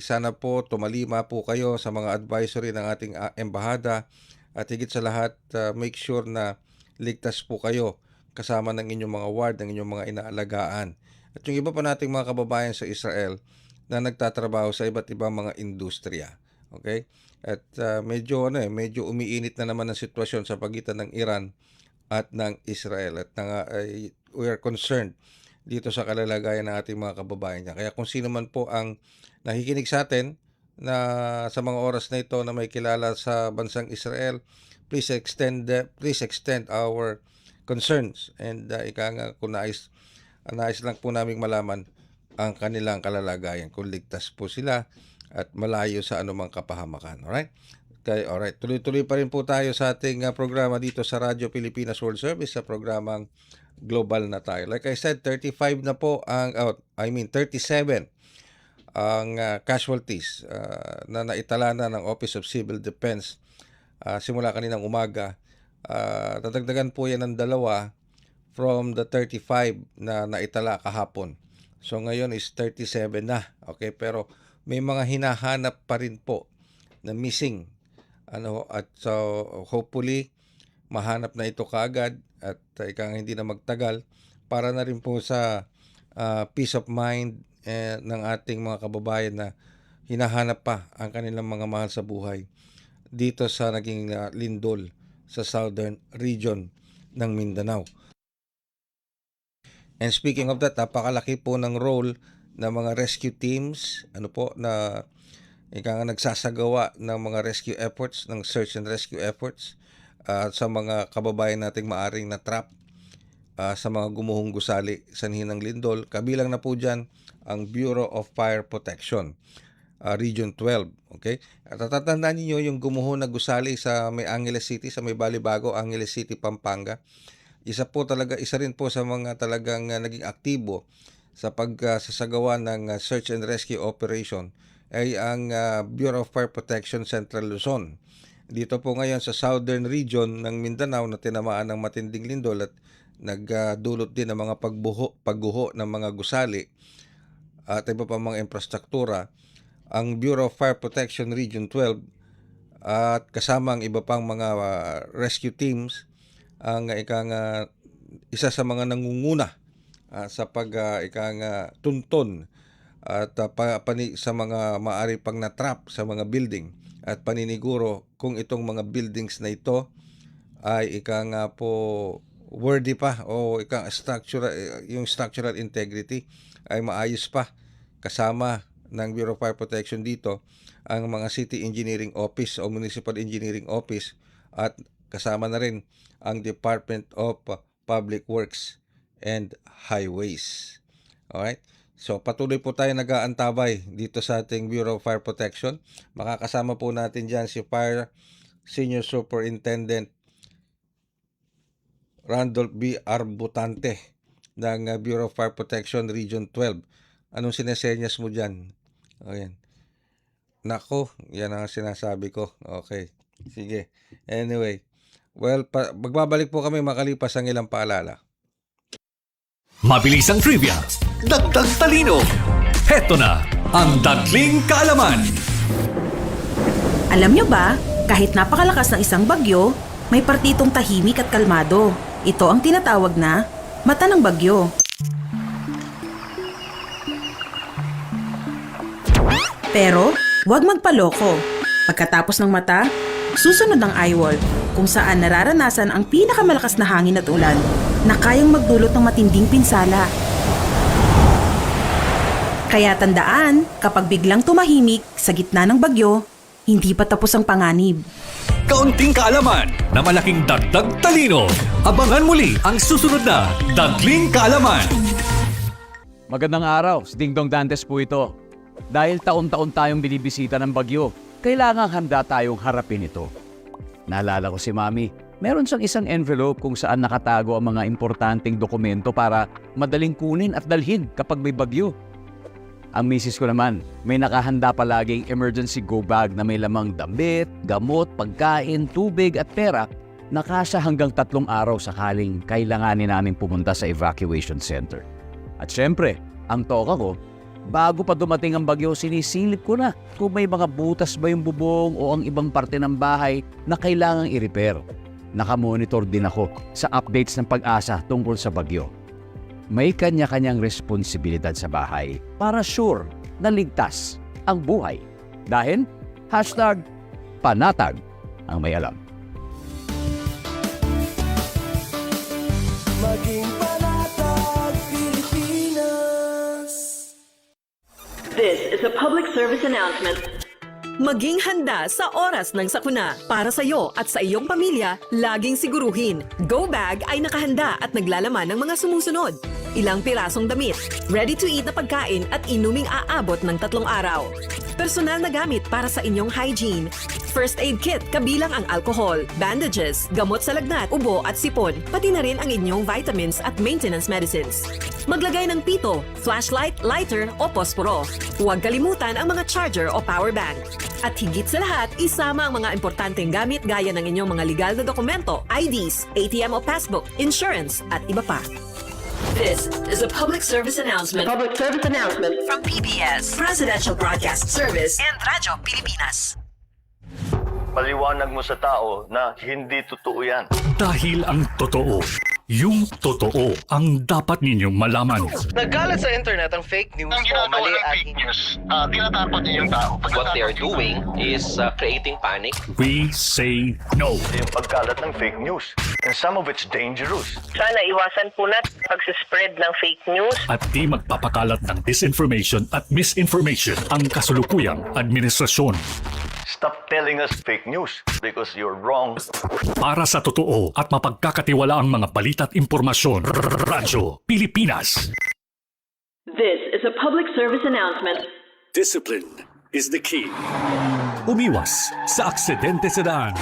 sana po tumalima po kayo sa mga advisory ng ating embahada at higit sa lahat make sure na ligtas po kayo kasama ng inyong mga ward, ng inyong mga inaalagaan. At yung iba pa nating mga kababayan sa Israel na nagtatrabaho sa iba't ibang mga industriya. Okay? At medyo umiinit na naman ang sitwasyon sa pagitan ng Iran at ng Israel. At we are concerned dito sa kalalagayan ng ating mga kababayan niya. Kaya kung sino man po ang nakikinig sa atin na sa mga oras na ito na may kilala sa bansang Israel, please extend our concerns. And kung nais lang po naming malaman ang kanilang kalalagayan, kung ligtas po sila at malayo sa anumang kapahamakan. Alright? Okay, alright. Tuloy-tuloy pa rin po tayo sa ating programa dito sa Radyo Pilipinas World Service sa programang Global na tayo. Like I said, 37 ang casualties na naitala na ng Office of Civil Defense simula kaninang umaga. Tatagdagan po yan ng 2 from the 35 na naitala kahapon. So ngayon is 37 na. Okay, pero may mga hinahanap pa rin po na missing. At so hopefully mahanap na ito kaagad at hindi na magtagal para na rin po sa peace of mind ng ating mga kababayan na hinahanap pa ang kanilang mga mahal sa buhay dito sa naging lindol sa southern region ng Mindanao. And speaking of that, napakalaki po ng role ng mga rescue teams na nagsasagawa ng mga rescue efforts, ng search and rescue efforts sa mga kababayan nating maaring na-trap sa mga gumuhong gusali sa ng lindol. Kabilang na po dyan ang Bureau of Fire Protection, Region 12. Okay? At tatandaan niyo yung gumuho na gusali sa may Angeles City, sa may Balibago, Angeles City, Pampanga. Isa rin po sa mga talagang naging aktibo sa pagsasagawa ng search and rescue operation ay ang Bureau of Fire Protection Central Luzon. Dito po ngayon sa southern region ng Mindanao na tinamaan ng matinding lindol at nagdulot din ng mga pagguho ng mga gusali at iba pa mga infrastruktura. Ang Bureau of Fire Protection Region 12 at kasama ang iba pang mga rescue teams ang isa sa mga nangunguna sa tunton at sa mga maari pang na-trap sa mga building at paniniguro kung itong mga buildings na ito ay worthy pa o yung structural integrity ay maayos pa. Kasama ng Bureau of Fire Protection dito ang mga City Engineering Office o Municipal Engineering Office at kasama na rin ang Department of Public Works and Highways. Alright? So patuloy po tayo nag-aantabay dito sa ating Bureau of Fire Protection. Makakasama po natin dyan si Fire Senior Superintendent Randolph B. Arbutante ng Bureau of Fire Protection Region 12. Anong sinesenyas mo dyan? Ayan. Nako, yan ang sinasabi ko. Okay. Sige. Anyway. Well, magbabalik po kami makalipas ang ilang paalala. Mabilis ang trivia, dagdag talino. Heto na ang Dagling Kaalaman. Alam nyo ba, kahit napakalakas ng isang bagyo, may partitong tahimik at kalmado. Ito ang tinatawag na mata ng bagyo. Pero, huwag magpaloko. Pagkatapos ng mata, susunod ang eyewall, kung saan nararanasan ang pinakamalakas na hangin at ulan na kayang magdulot ng matinding pinsala. Kaya tandaan, kapag biglang tumahimik sa gitna ng bagyo, hindi pa tapos ang panganib. Kaunting kaalaman na malaking dagdag talino. Abangan muli ang susunod na Dagling Kaalaman. Magandang araw, si Ding Dong Dantes po ito. Dahil taon-taon tayong binibisita ng bagyo, kailangang handa tayong harapin ito. Naalala ko si Mami, meron siyang isang envelope kung saan nakatago ang mga importanteng dokumento para madaling kunin at dalhin kapag may bagyo. Ang misis ko naman, may nakahanda palaging emergency go bag na may lamang damit, gamot, pagkain, tubig at pera na kasya hanggang 3 araw sakaling kailanganin namin pumunta sa evacuation center. At syempre, ang toka ko, bago pa dumating ang bagyo, sinisilip ko na kung may mga butas ba yung bubong o ang ibang parte ng bahay na kailangang i-repair. Nakamonitor din ako sa updates ng Pag-asa tungkol sa bagyo. May kanya-kanyang responsibilidad sa bahay para sure na ligtas ang buhay. Dahil #panatag ang may alam. Maging panatag Pilipinas. This is a public service announcement. Maging handa sa oras ng sakuna. Para sa iyo at sa iyong pamilya, laging siguruhin. Go Bag ay nakahanda at naglalaman ng mga sumusunod. Ilang pirasong damit, ready-to-eat na pagkain at inuming aabot ng 3 araw. Personal na gamit para sa inyong hygiene. First aid kit kabilang ang alcohol, bandages, gamot sa lagnat, ubo at sipon, pati na rin ang inyong vitamins at maintenance medicines. Maglagay ng pito, flashlight, lighter o posporo. Huwag kalimutan ang mga charger o power bank. At higit sa lahat, isama ang mga importanteng gamit gaya ng inyong mga legal na dokumento, IDs, ATM o passbook, insurance at iba pa. This is a public service announcement. From PBS, Presidential Broadcast Service, and Radyo Pilipinas. Paliwanag mo sa tao na hindi totoo yan. Dahil ang totoo, yung totoo ang dapat ninyong malaman. Nagkalat sa internet ang fake news o mali at fake news. Tinatapon niyo yung tao. What they are doing is creating panic. We say no. Yung pagkalat ng fake news. And some of it's dangerous. Sana iwasan po natin pag-spread ng fake news. At di magpapakalat ng disinformation at misinformation ang kasulukuyang administrasyon. Stop telling us fake news because you're wrong. Para sa totoo at mapagkakatiwalaang mga balita at impormasyon, Radyo Pilipinas. This is a public service announcement. Discipline is the key. Umiwas sa aksidente sa daan.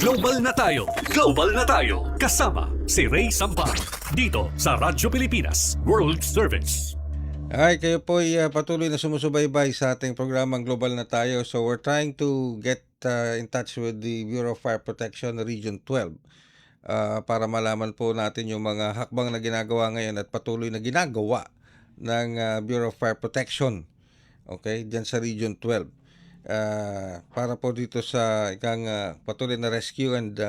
Global na tayo! Global na tayo! Kasama si Ray Sampar dito sa Radyo Pilipinas World Service. Ay, kayo po ay patuloy na sumusubaybay sa ating programang Global na tayo. So we're trying to get in touch with the Bureau of Fire Protection Region 12 para malaman po natin yung mga hakbang na ginagawa ngayon at patuloy na ginagawa ng Bureau of Fire Protection, okay, dyan sa Region 12. Para po dito sa ikang patuloy na rescue and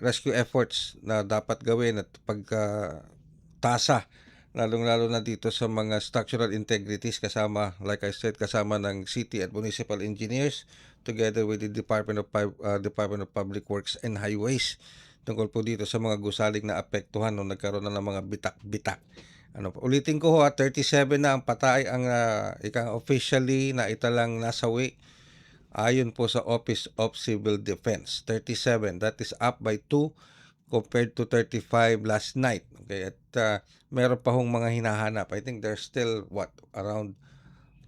rescue efforts na dapat gawin at pagkatasa lalong-lalo na dito sa mga structural integrities kasama, like I said, kasama ng city at municipal engineers together with the Department of Public Works and Highways tungkol po dito sa mga gusaling na apektuhan nung nagkaroon na ng mga bitak-bitak. Ulitin ko ho, 37 na ang patay ang ikang officially na italang nasawi ayon po sa Office of Civil Defense. 37, that is up by 2 compared to 35 last night. Okay, at meron pa hong mga hinahanap. I think there's still around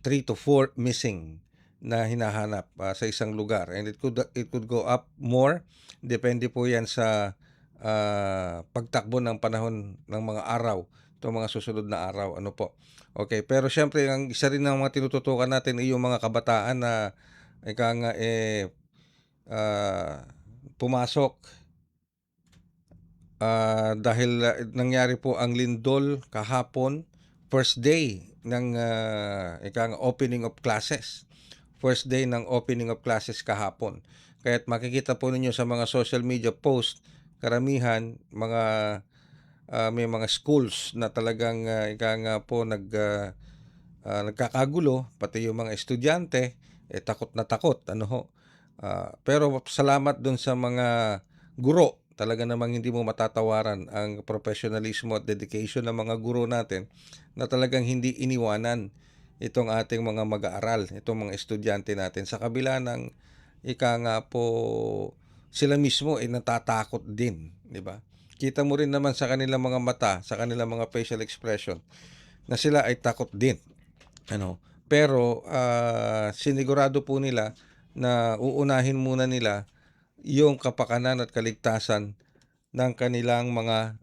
3 to 4 missing na hinahanap sa isang lugar, and it could go up more. Depende po yan sa pagtakbo ng panahon ng mga araw, itong mga susunod na araw. Okay, pero syempre ang isa rin ng mga tinututukan natin ay yung mga kabataan na pumasok dahil nangyari po ang lindol kahapon, first day ng opening of classes. First day ng opening of classes kahapon. Kaya't makikita po ninyo sa mga social media post, karamihan may mga schools na talagang nagkakagulo, pati yung mga estudyante takot na takot. Pero salamat dun sa mga guro. Talaga namang hindi mo matatawaran ang professionalismo at dedication ng mga guro natin na talagang hindi iniwanan itong ating mga mag-aaral, itong mga estudyante natin. Sa kabila ng sila mismo ay natatakot din, di ba? Kita mo rin naman sa kanilang mga mata, sa kanilang mga facial expression na sila ay takot din. Pero sinigurado po nila na uunahin muna nila yung kapakanan at kaligtasan ng kanilang mga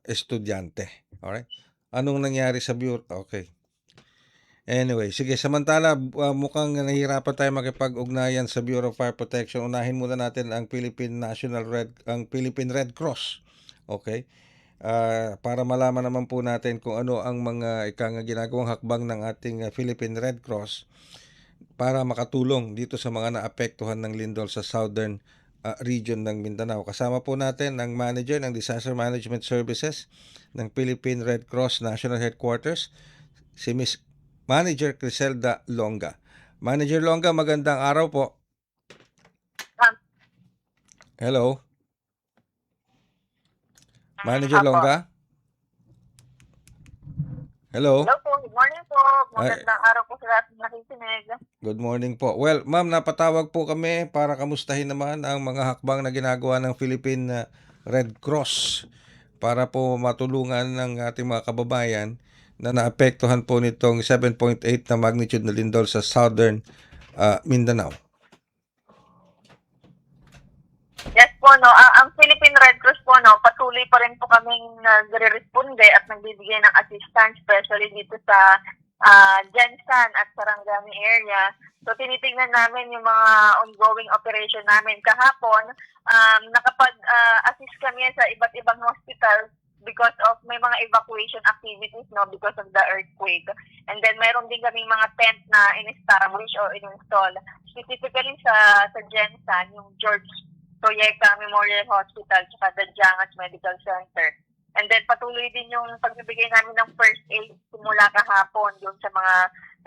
estudyante. Alright? Anong nangyari sa Bureau? Okay. Anyway, sige, samantala mukhang nahihirapan tayo makipag-ugnayan sa Bureau of Fire Protection. Unahin muna natin ang Philippine Red Cross. Okay? Para malaman naman po natin kung ano ang mga ginagawang hakbang ng ating Philippine Red Cross para makatulong dito sa mga naapektuhan ng lindol sa southern region ng Mindanao. Kasama po natin ang manager ng Disaster Management Services ng Philippine Red Cross National Headquarters, si Miss Manager Criselda Longa. Manager Longa, magandang araw po. Hello. Manager Longa? Hello? Hello po, good morning po. Magandang araw po sa lahat ng nakikinig. Good morning po. Well, ma'am, napatawag po kami para kamustahin naman ang mga hakbang na ginagawa ng Philippine Red Cross para po matulungan ng ating mga kababayan na naapektuhan po nitong 7.8 na magnitude na lindol sa southern Mindanao. Yes po, ang Philippine Red Cross po, patuloy pa rin po kaming nagre-responde at nagbibigay ng assistance, especially dito sa Jensan at Sarangani area. So tinitingnan namin yung mga ongoing operation namin. Kahapon, nakapag-assist kami sa iba't ibang hospital because of may mga evacuation activities because of the earthquake. And then meron din kaming mga tent na in-establish or in-install. Specifically sa Jensan, yung George Proyecta Memorial Hospital tsaka the Jangas Medical Center. And then patuloy din yung pagbibigay namin ng first aid simula kahapon doon sa mga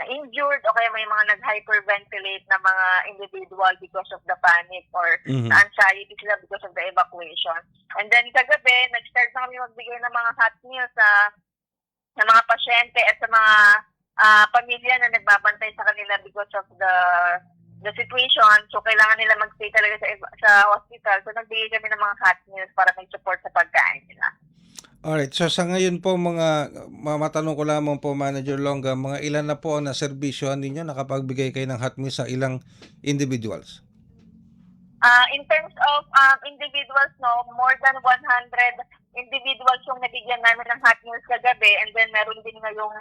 na-injured o kaya may mga nag-hyperventilate na mga individual because of the panic or anxiety sila because of the evacuation. And then kagabi, nag-start na kami magbigay ng mga hot meals sa mga pasyente at sa mga pamilya na nagbabantay sa kanila because of the situation. So kailangan nila mag-stay talaga sa hospital. So nagbigay kami ng mga hot meals para may support sa pagkain nila. Alright, so sa ngayon po matanong ko lamang po Manager Longga, mga ilan na po ang naserbisyohan ninyo, nakapagbigay kayo ng hot meals sa ilang individuals? In terms of individuals, more than 100 individuals yung nabigyan namin ng hot meals kagabi, and then meron din ngayong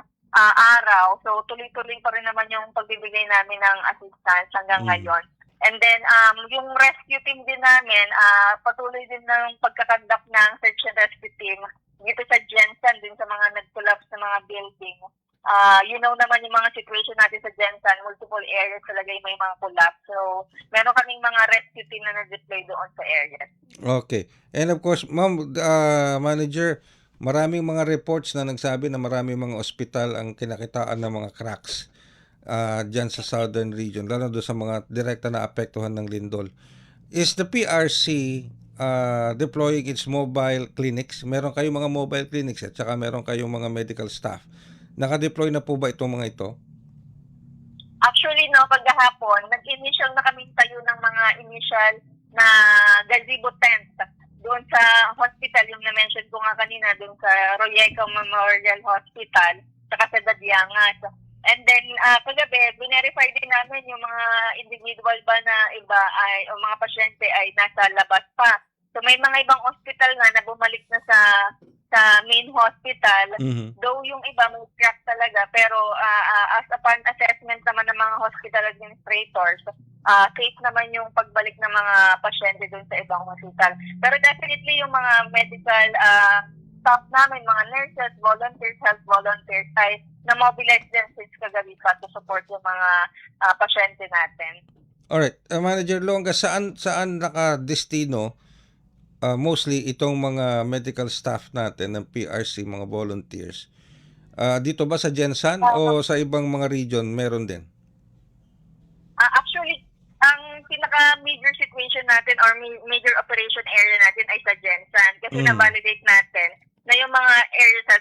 araw. So tuloy-tuloy pa rin naman yung pagbibigay namin ng assistance hanggang ngayon. And then, yung rescue team din namin, patuloy din ng pagkakandak ng search and rescue team dito sa Jensen, din sa mga nag-collapse na mga building. You know naman yung mga situation natin sa Jensen, multiple areas talaga yung may mga collapse. So, meron kaming mga rescue team na nag-deploy doon sa areas. Okay. And of course, Ma'am, Manager, maraming mga reports na nagsabi na maraming mga ospital ang kinakitaan ng mga cracks dyan sa southern region, lalo doon sa mga direkta na apektuhan ng lindol. Is the PRC deploying its mobile clinics? Meron kayong mga mobile clinics at saka meron kayong mga medical staff. Naka-deploy na po ba itong mga ito? Actually, pagkahapon, nag-initial na kaming tayo ng mga initial na gazebo tent doon sa hospital, yung na-mention ko nga kanina, doon sa Royeco Memorial Hospital, saka sa Dadiangas. And then, kagabi, verify din namin yung mga individual ba na iba o mga pasyente ay nasa labas pa. So may mga ibang hospital na bumalik na sa main hospital. Though yung iba may crack talaga, pero as upon assessment naman ng mga hospital administrators, safe naman yung pagbalik ng mga pasyente dun sa ibang hospital. Pero definitely yung mga medical staff namin, mga nurses, volunteers, health volunteers, ay na-mobilize din since kagabi pa to support yung mga pasyente natin. Alright, Manager Longga, saan nakadestino mostly itong mga medical staff natin ng PRC, mga volunteers? Dito ba sa Jensan o sa ibang mga region meron din? Actually, ang pinaka-major situation natin or major operation area natin ay sa Jensan kasi na-validate natin na yung mga areas sa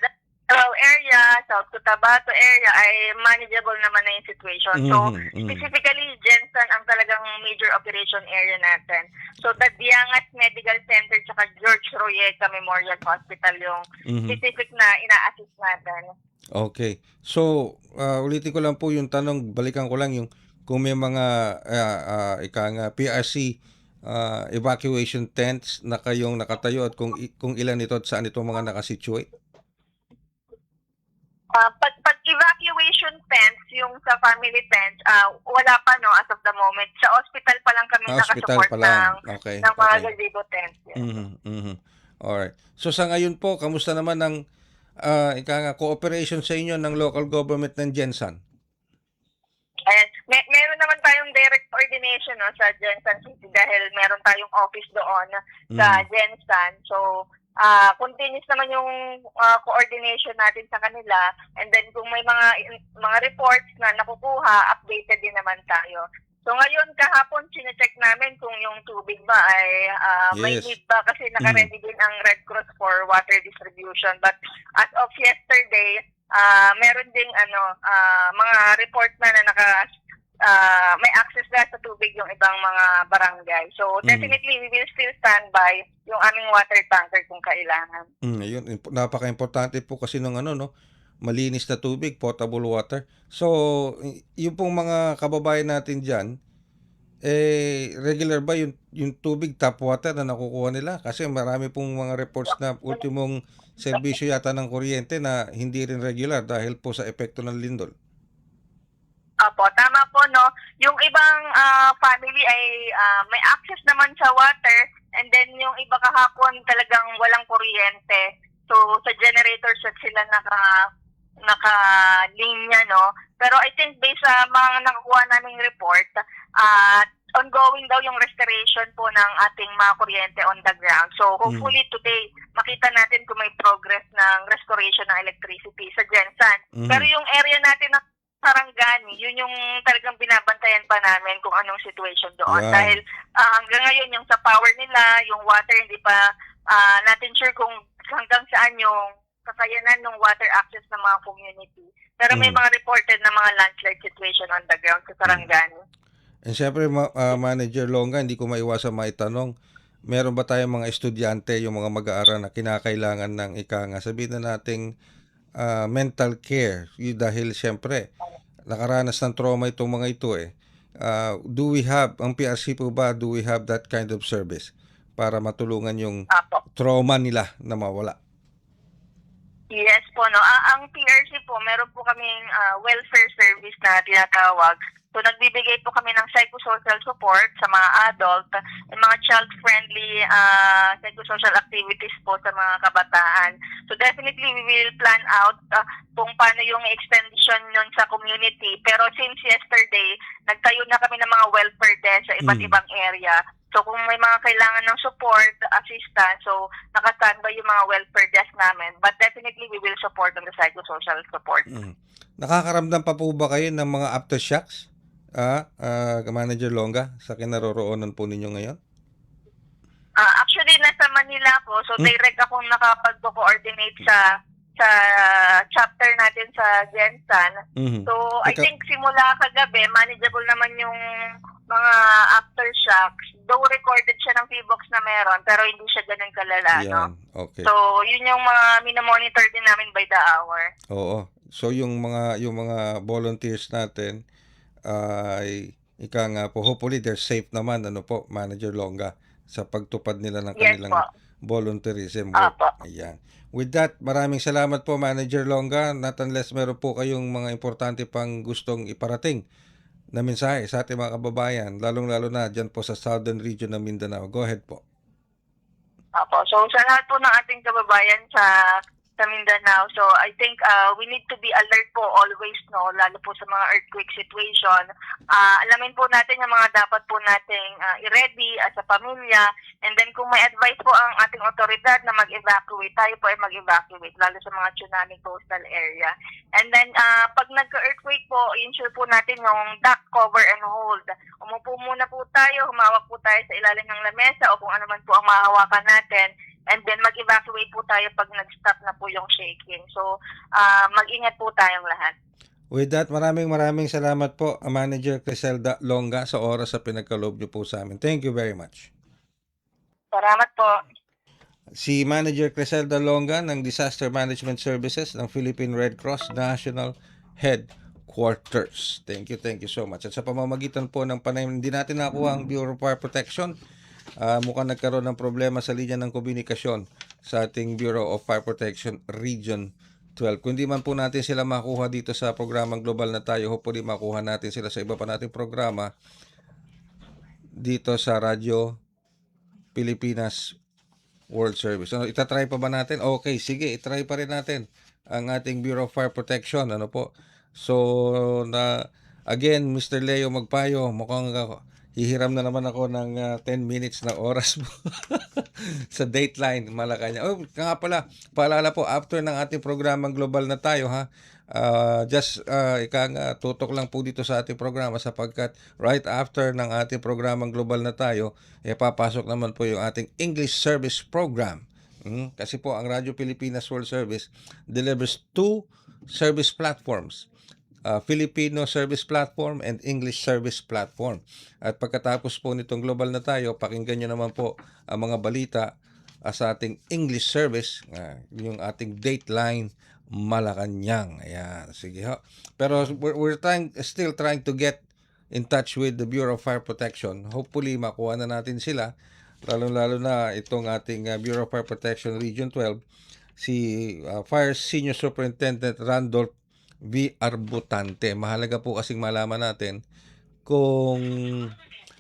Davao area, South Cotabato area ay manageable naman na yung situation. So, specifically, Jensan ang talagang major operation area natin. So, the Diangas Medical Center tsaka George Royeta Memorial Hospital yung specific na ina-assist natin. Okay. So, ulitin ko lang po yung tanong, balikan ko lang yung kung may mga PRC evacuation tents na kayong nakatayo at kung ilan ito at saan itong mga nakasituate? Pag evacuation tents, yung sa family tents, wala pa as of the moment. Sa hospital pa lang kami nakasupport ng mga gazebo tents. Yes. Alright. So sa ngayon po, kamusta naman ang cooperation sa inyo ng local government ng Jensan? Meron naman tayong direct coordination sa Jensan City dahil meron tayong office doon sa Jensan. So, continuous naman yung coordination natin sa kanila, and then kung may mga reports na nakukuha, updated din naman tayo. So ngayon, kahapon, sinecheck namin kung yung tubig ba ay may need ba kasi naka-ready din ang Red Cross for water distribution. But as of yesterday, meron ding mga report na may access na sa tubig yung ibang mga barangay. So definitely we will still stand by yung aming water tanker kung kailangan. Ayun, napaka-importante po kasi ng malinis na tubig, potable water. So yung pong mga kababayan natin diyan, regular ba yung tubig, tap water na nakukuha nila? Kasi marami pong mga reports na ultimong serbisyo yata ng kuryente na hindi rin regular dahil po sa epekto ng lindol. Opo, tama po, yung ibang family ay may access naman sa water, and then yung iba kahapon talagang walang kuryente. So sa generator set sila naka-linya, no? Pero I think based sa mga nakukuha naming report, ongoing daw yung restoration po ng ating mga kuryente on the ground. So hopefully today, makita natin kung may progress ng restoration ng electricity sa Gensan. Pero yung area natin ng Sarangani, yun yung talagang binabantayan pa namin kung anong situation doon. Yeah. Dahil hanggang ngayon, yung sa power nila, yung water, hindi pa natin sure kung hanggang saan yung kakayanan ng water access ng mga community. Pero may mga reported na mga landslide situation on the ground sa Sarangani. And syempre, Manager Longga, hindi ko maiwasan maitanong, meron ba tayong mga estudyante, yung mga mag-aaral na kinakailangan ng sabihin na nating mental care? Dahil syempre, nakaranas ng trauma itong mga ito do we have, ang PRC po ba, do we have that kind of service para matulungan yung trauma nila na mawala? Yes po, no. Ang PRC po, meron po kaming welfare service na tinatawag. So, nagbibigay po kami ng psychosocial support sa mga adult and mga child-friendly psychosocial activities po sa mga kabataan. So, definitely, we will plan out kung paano yung extension nun sa community. Pero since yesterday, nagtayo na kami ng mga welfare desk sa iba't ibang area. So, kung may mga kailangan ng support, assistance, so nakastandby yung mga welfare desk namin. But definitely, we will support on the psychosocial support. Nakakaramdam pa po ba kayo ng mga aftershocks, Manager Longga, sa kinaroroonan po ninyo ngayon? Actually, nasa Manila ako. So, direct akong nakapag-coordinate sa chapter natin sa Gensan. So, I think simula kagabi, manageable naman yung mga aftershocks. Though recorded siya ng PBOX na meron, pero hindi siya ganun kalala, no? Okay. So, yun yung mga minomonitor din namin by the hour. Oo. So, yung mga volunteers natin, ay hopefully they're safe naman, Manager Longga, sa pagtupad nila ng kanilang volunteerism work. Ayan. With that, maraming salamat po, Manager Longga. Not unless meron po kayong mga importante pang gustong iparating na mensahe sa ating mga kababayan, lalong-lalo na dyan po sa Southern Region ng Mindanao. Go ahead po. So, sa lahat po ng ating kababayan sa Mindanao, so I think we need to be alert po always, no, lalo po sa mga earthquake situation. Alamin po natin yung mga dapat po nating i-ready as a pamilya, and then kung may advice po ang ating otoridad na mag-evacuate, tayo po ay mag-evacuate, lalo sa mga tsunami coastal area. And then pag nagka-earthquake po, ensure po natin yung duck cover and hold. Umupo muna po tayo, humawak po tayo sa ilalim ng lamesa o kung ano man po ang mahawakan natin. And then mag-evacuate po tayo pag nag-stop na po yung shaking. So, mag-ingat po tayong lahat. With that, maraming salamat po, Manager Criselda Longga, sa oras sa pinagkaloob niyo po sa amin. Thank you very much. Salamat po. Si Manager Criselda Longga ng Disaster Management Services ng Philippine Red Cross National Headquarters. Thank you so much. At sa pamamagitan po ng panayam, hindi natin nakuha ang Bureau of Fire Protection. Mukhang nagkaroon ng problema sa linya ng komunikasyon sa ating Bureau of Fire Protection Region 12. Kung di man po natin sila makuha dito sa programang Global na Tayo, hopefully makuha natin sila sa iba pa nating programa dito sa Radyo Pilipinas World Service. Itatry pa ba natin? Okay, sige, itry pa rin natin ang ating Bureau of Fire Protection. So, again, Mr. Leo Magpayo, mukhang hihiram na naman ako ng 10 minutes na oras mo sa Dateline, Malacanang. Nga pala, paalala po, after ng ating programang Global na Tayo, tutok lang po dito sa ating programa sapagkat right after ng ating programang Global na Tayo, papasok naman po yung ating English Service Program. Kasi po, ang Radyo Pilipinas World Service delivers 2 service platforms. Filipino Service Platform and English Service Platform. At pagkatapos po nitong Global na Tayo, pakinggan nyo naman po ang mga balita sa ating English Service, yung ating Dateline Malacanang. Ayan, sige ho. Pero we're still trying to get in touch with the Bureau of Fire Protection. Hopefully, makuha na natin sila. Lalo na itong ating Bureau of Fire Protection Region 12, si Fire Senior Superintendent Randolph V. Arbutante. Mahalaga po kasing malaman natin kung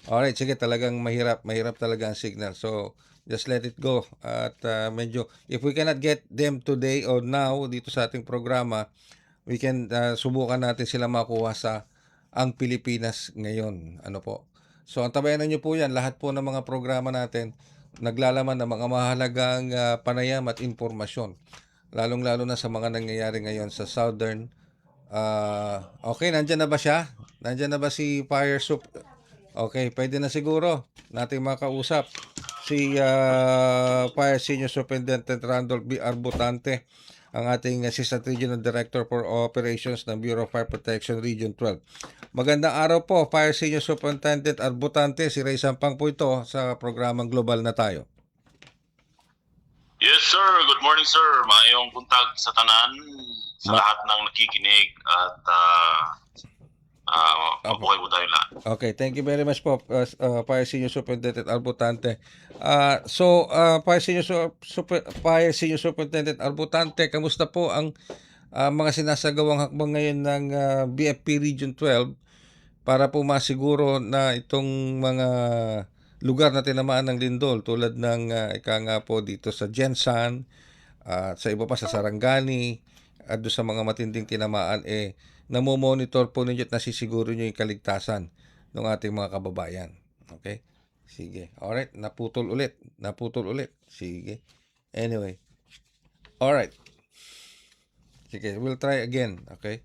alright, sige, talagang mahirap talaga ang signal. So, just let it go. At medyo, if we cannot get them today or now dito sa ating programa, we can subukan natin sila makuha sa Ang Pilipinas Ngayon. Ano po? So, antabayan niyo po yan. Lahat po ng mga programa natin naglalaman ng mga mahalagang panayam at impormasyon. Lalong-lalo na sa mga nangyayari ngayon sa Southern. Okay, nandyan na ba siya? Nandyan na ba si Fire Soup? Okay, pwede na siguro nating makausap si Fire Senior Superintendent Randolph B. Arbutante, ang ating Assistant Regional Director for Operations ng Bureau of Fire Protection Region 12. Magandang araw po, Fire Senior Superintendent Arbutante. Si Ray Sampang po ito sa programang Global na Tayo. Yes, sir. Good morning, sir. Maayong buntag sa tanan, sa lahat ng nakikinig at mabuhay po tayo lahat. Okay, thank you very much po, Fire Senior Superintendent Arbutante. Fire Senior Superintendent Arbutante, kamusta po ang mga sinasagawang hakbang ngayon ng BFP Region 12 para po masiguro na itong mga lugar na tinamaan ng lindol tulad ng ika nga po dito sa Jensan at sa iba pa sa Sarangani at doon sa mga matinding tinamaan, namomonitor po ninyo at nasisiguro nyo yung kaligtasan ng ating mga kababayan. Okay? Sige. Alright. Naputol ulit. Sige. Anyway. Alright. Sige. We'll try again. Okay?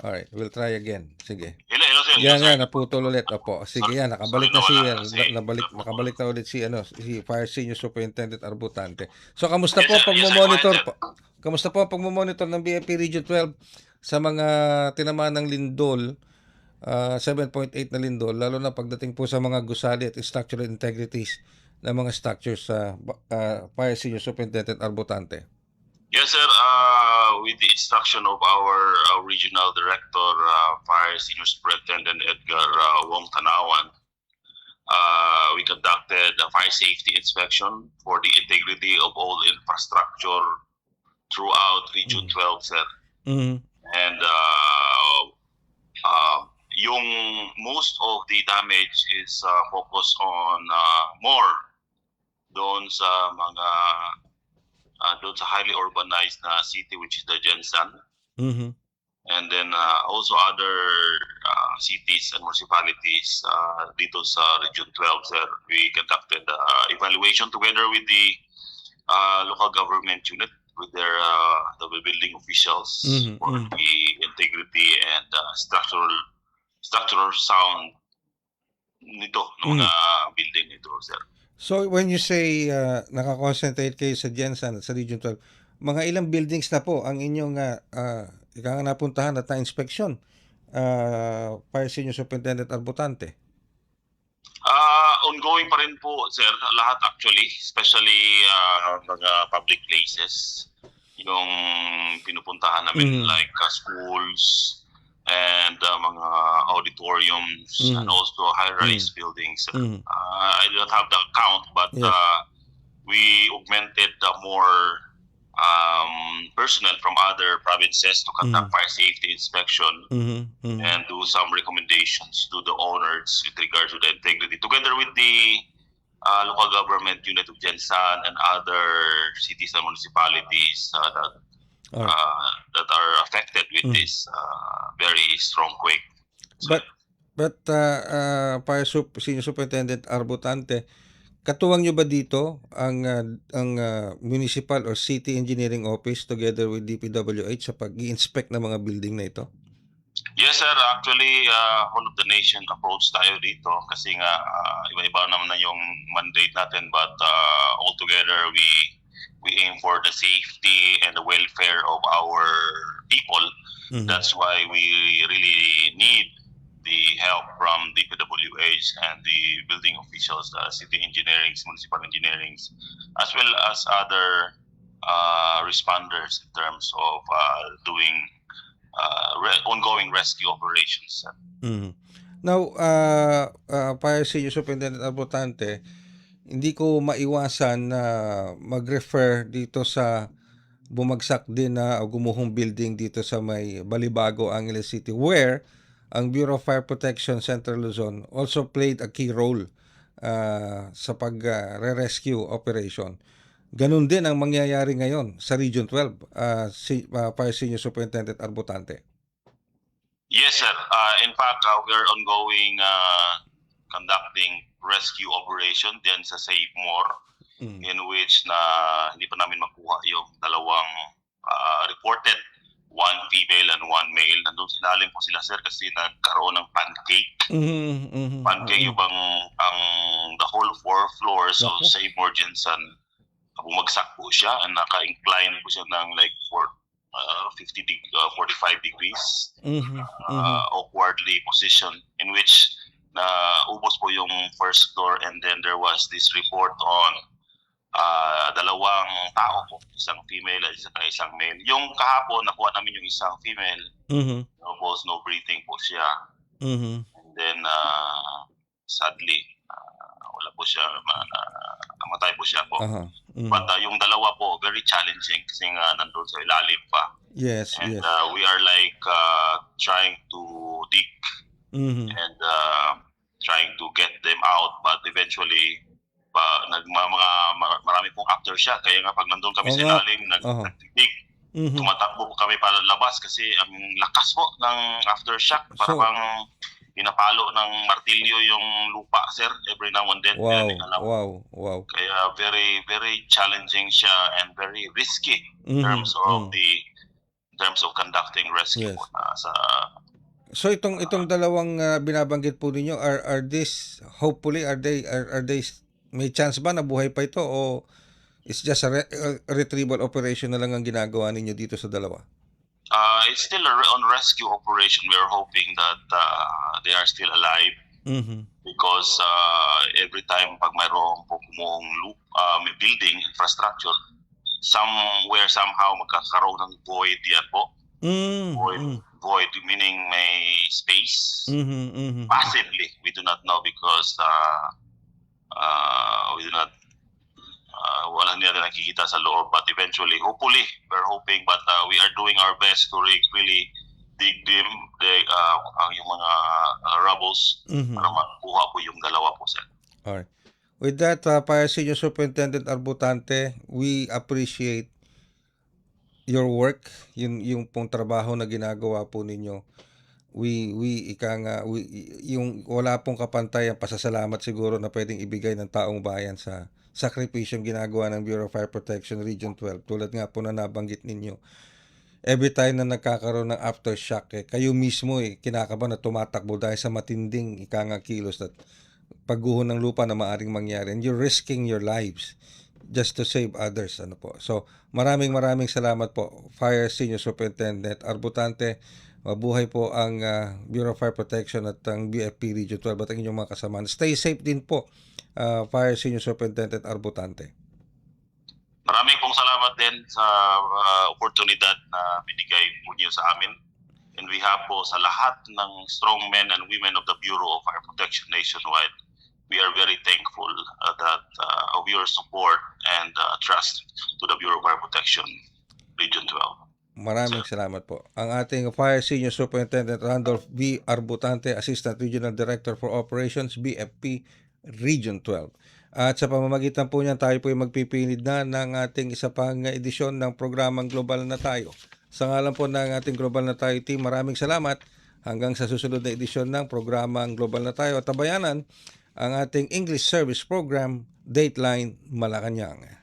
Alright. We'll try again. Sige. Hello, sir. Yan, naputol ulit. Opo. Sige yan. Nakabalik na ulit si Fire Senior Superintendent Arbutante. So, kamusta po pag mo-monitor ng BFP Region 12 sa mga tinamaan ng lindol, 7.8 na lindol, lalo na pagdating po sa mga gusali at structural integrities ng mga structures sa Fire Senior Superintendent Arbutante? Yes, sir. With the instruction of our Regional Director, Fire Senior Superintendent Edgar Wong Tanawan, we conducted a fire safety inspection for the integrity of all infrastructure throughout Region 12, sir. Mm-hmm. And yung most of the damage is focused on more doon sa mga doon sa highly urbanized na city, which is the Jensan. Mm-hmm. And then also other cities and municipalities dito sa Region 12, sir. We conducted evaluation together with the local government unit, with their the building officials, for the integrity and structural sound nito ng mga building nito, sir. So when you say nakakonsentrate kayo sa Jensan at sa Region 12, mga ilang buildings na po ang inyong napuntahan at na-inspection, Fire Senior Superintendent Arbutante? Ongoing pa rin po, sir, lahat actually, especially mga public places, yung pinupuntahan namin, like schools and mga auditoriums and also high-rise buildings. I don't have the count, but we augmented more personnel from other provinces to conduct fire safety inspection and do some recommendations to the owners with regards to the integrity, together with the local government unit of Jensan and other cities and municipalities that are affected with this very strong quake. But Fire Senior Superintendent Arbutante, katuwang nyo ba dito ang municipal or city engineering office together with DPWH sa pag-i-inspect ng mga building na ito? Yes, sir. Actually, whole of the nation approach tayo dito kasi nga iba-iba naman na yung mandate natin, but all together we aim for the safety and the welfare of our people. That's why we really need the help from DPWH and the building officials, city engineering, municipal engineering, as well as other responders in terms of doing ongoing rescue operations. Now, Fire Senior Superintendent Arbutante, hindi ko maiwasan na mag-refer dito sa bumagsak din na gumuhong building dito sa may Balibago, Angeles City, where ang Bureau of Fire Protection Central Luzon also played a key role sa pag-rescue operation. Ganun din ang mangyayari ngayon sa Region 12, Fire Senior Superintendent Arbutante. Yes, sir. In fact, we are ongoing conducting rescue operation din sa Save More, in which na hindi pa namin makuha yung dalawang reported, one female and one male. Nandun sinalim po sila, sir, kasi nagkaroon ng pancake. Pancake yung ang the whole 4 floors of Save More Jensen, bumagsak po siya and naka-incline po siya ng like 45 degrees awkwardly position, in which na ubos po yung first floor, and then there was this report on dalawang tao po, isang female at isang male. Yung kahapon nakuha namin yung isang female, no breathing po siya, and then sadly wala po siya, namatay po siya po. But yung dalawa po very challenging kasi nga nandun sa ilalim pa. Yes, and yes. We are like trying to dig and trying to get them out, but eventually marami pong aftershock, kaya nga pag nandun kami sa ilalim nagdig, tumatakbo po kami para labas kasi ang lakas po ng aftershock, para bang pinapalo ng martilyo yung lupa, sir, every now and then. Wow. Kaya very very challenging siya and very risky in terms of conducting rescue. Yes. So itong dalawang binabanggit po ninyo, are this hopefully are they may chance ba na buhay pa ito, o it's just a retrieval operation na lang ang ginagawa ninyo dito sa dalawa? It's still on rescue operation. We are hoping that they are still alive, because every time pag mayroong pumuhong may building infrastructure, somewhere somehow magkakaroon ng void yan po. Void meaning may space. Possibly, we do not know, because we do not wala nila nakikita sa loob, but eventually, hopefully, we're hoping, but we are doing our best to really dig them, yung mga rubbles, para makuha po yung dalawa po, sir. Alright. With that, Fire Senior Superintendent Arbutante, we appreciate your work, yung pong trabaho na ginagawa po ninyo. Yung wala pong kapantay ang pasasalamat siguro na pwedeng ibigay ng taong bayan sa sakripisyong ginagawa ng Bureau of Fire Protection Region 12. Tulad nga po na nabanggit ninyo, every time na nagkakaroon ng aftershock, kayo mismo kinakabahan na tumatakbo dahil sa matinding kilos at pagguho ng lupa na maaring mangyari, and you're risking your lives just to save others. So maraming salamat po, Fire Senior Superintendent Arbutante. Mabuhay po ang Bureau of Fire Protection at ang BFP Region 12 at ang inyong mga kasamahan. Stay safe din po, Fire Senior Superintendent Arbutante. Maraming pong salamat din sa oportunidad na binigay mo niyo sa amin. And we have po sa lahat ng strong men and women of the Bureau of Fire Protection nationwide, we are very thankful that of your support and trust to the Bureau of Fire Protection Region 12. Maraming salamat po. Ang ating Fire Senior Superintendent Randolph B. Arbutante, Assistant Regional Director for Operations, BFP Region 12. At sa pamamagitan po niyan, tayo po ay magpipilid na ng ating isa pang edisyon ng programang Global na Tayo. Sa ngalan po ng ating Global na Tayo team, maraming salamat. Hanggang sa susunod na edisyon ng programang Global na Tayo at tabayanan ang ating English Service Program, Dateline Malacanang.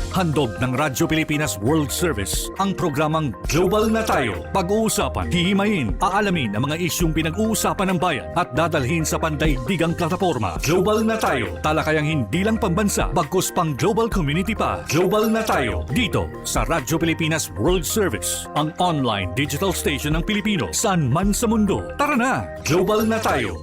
Handog ng Radyo Pilipinas World Service ang programang Global na Tayo. Pag-uusapan, hihimayin, aalamin ang mga isyung pinag-uusapan ng bayan at dadalhin sa pandaigdigang plataforma. Global na Tayo, talakayang hindi lang pambansa, bagkus pang global community pa. Global na Tayo, dito sa Radyo Pilipinas World Service, ang online digital station ng Pilipino saan man sa mundo. Tara na, Global na Tayo.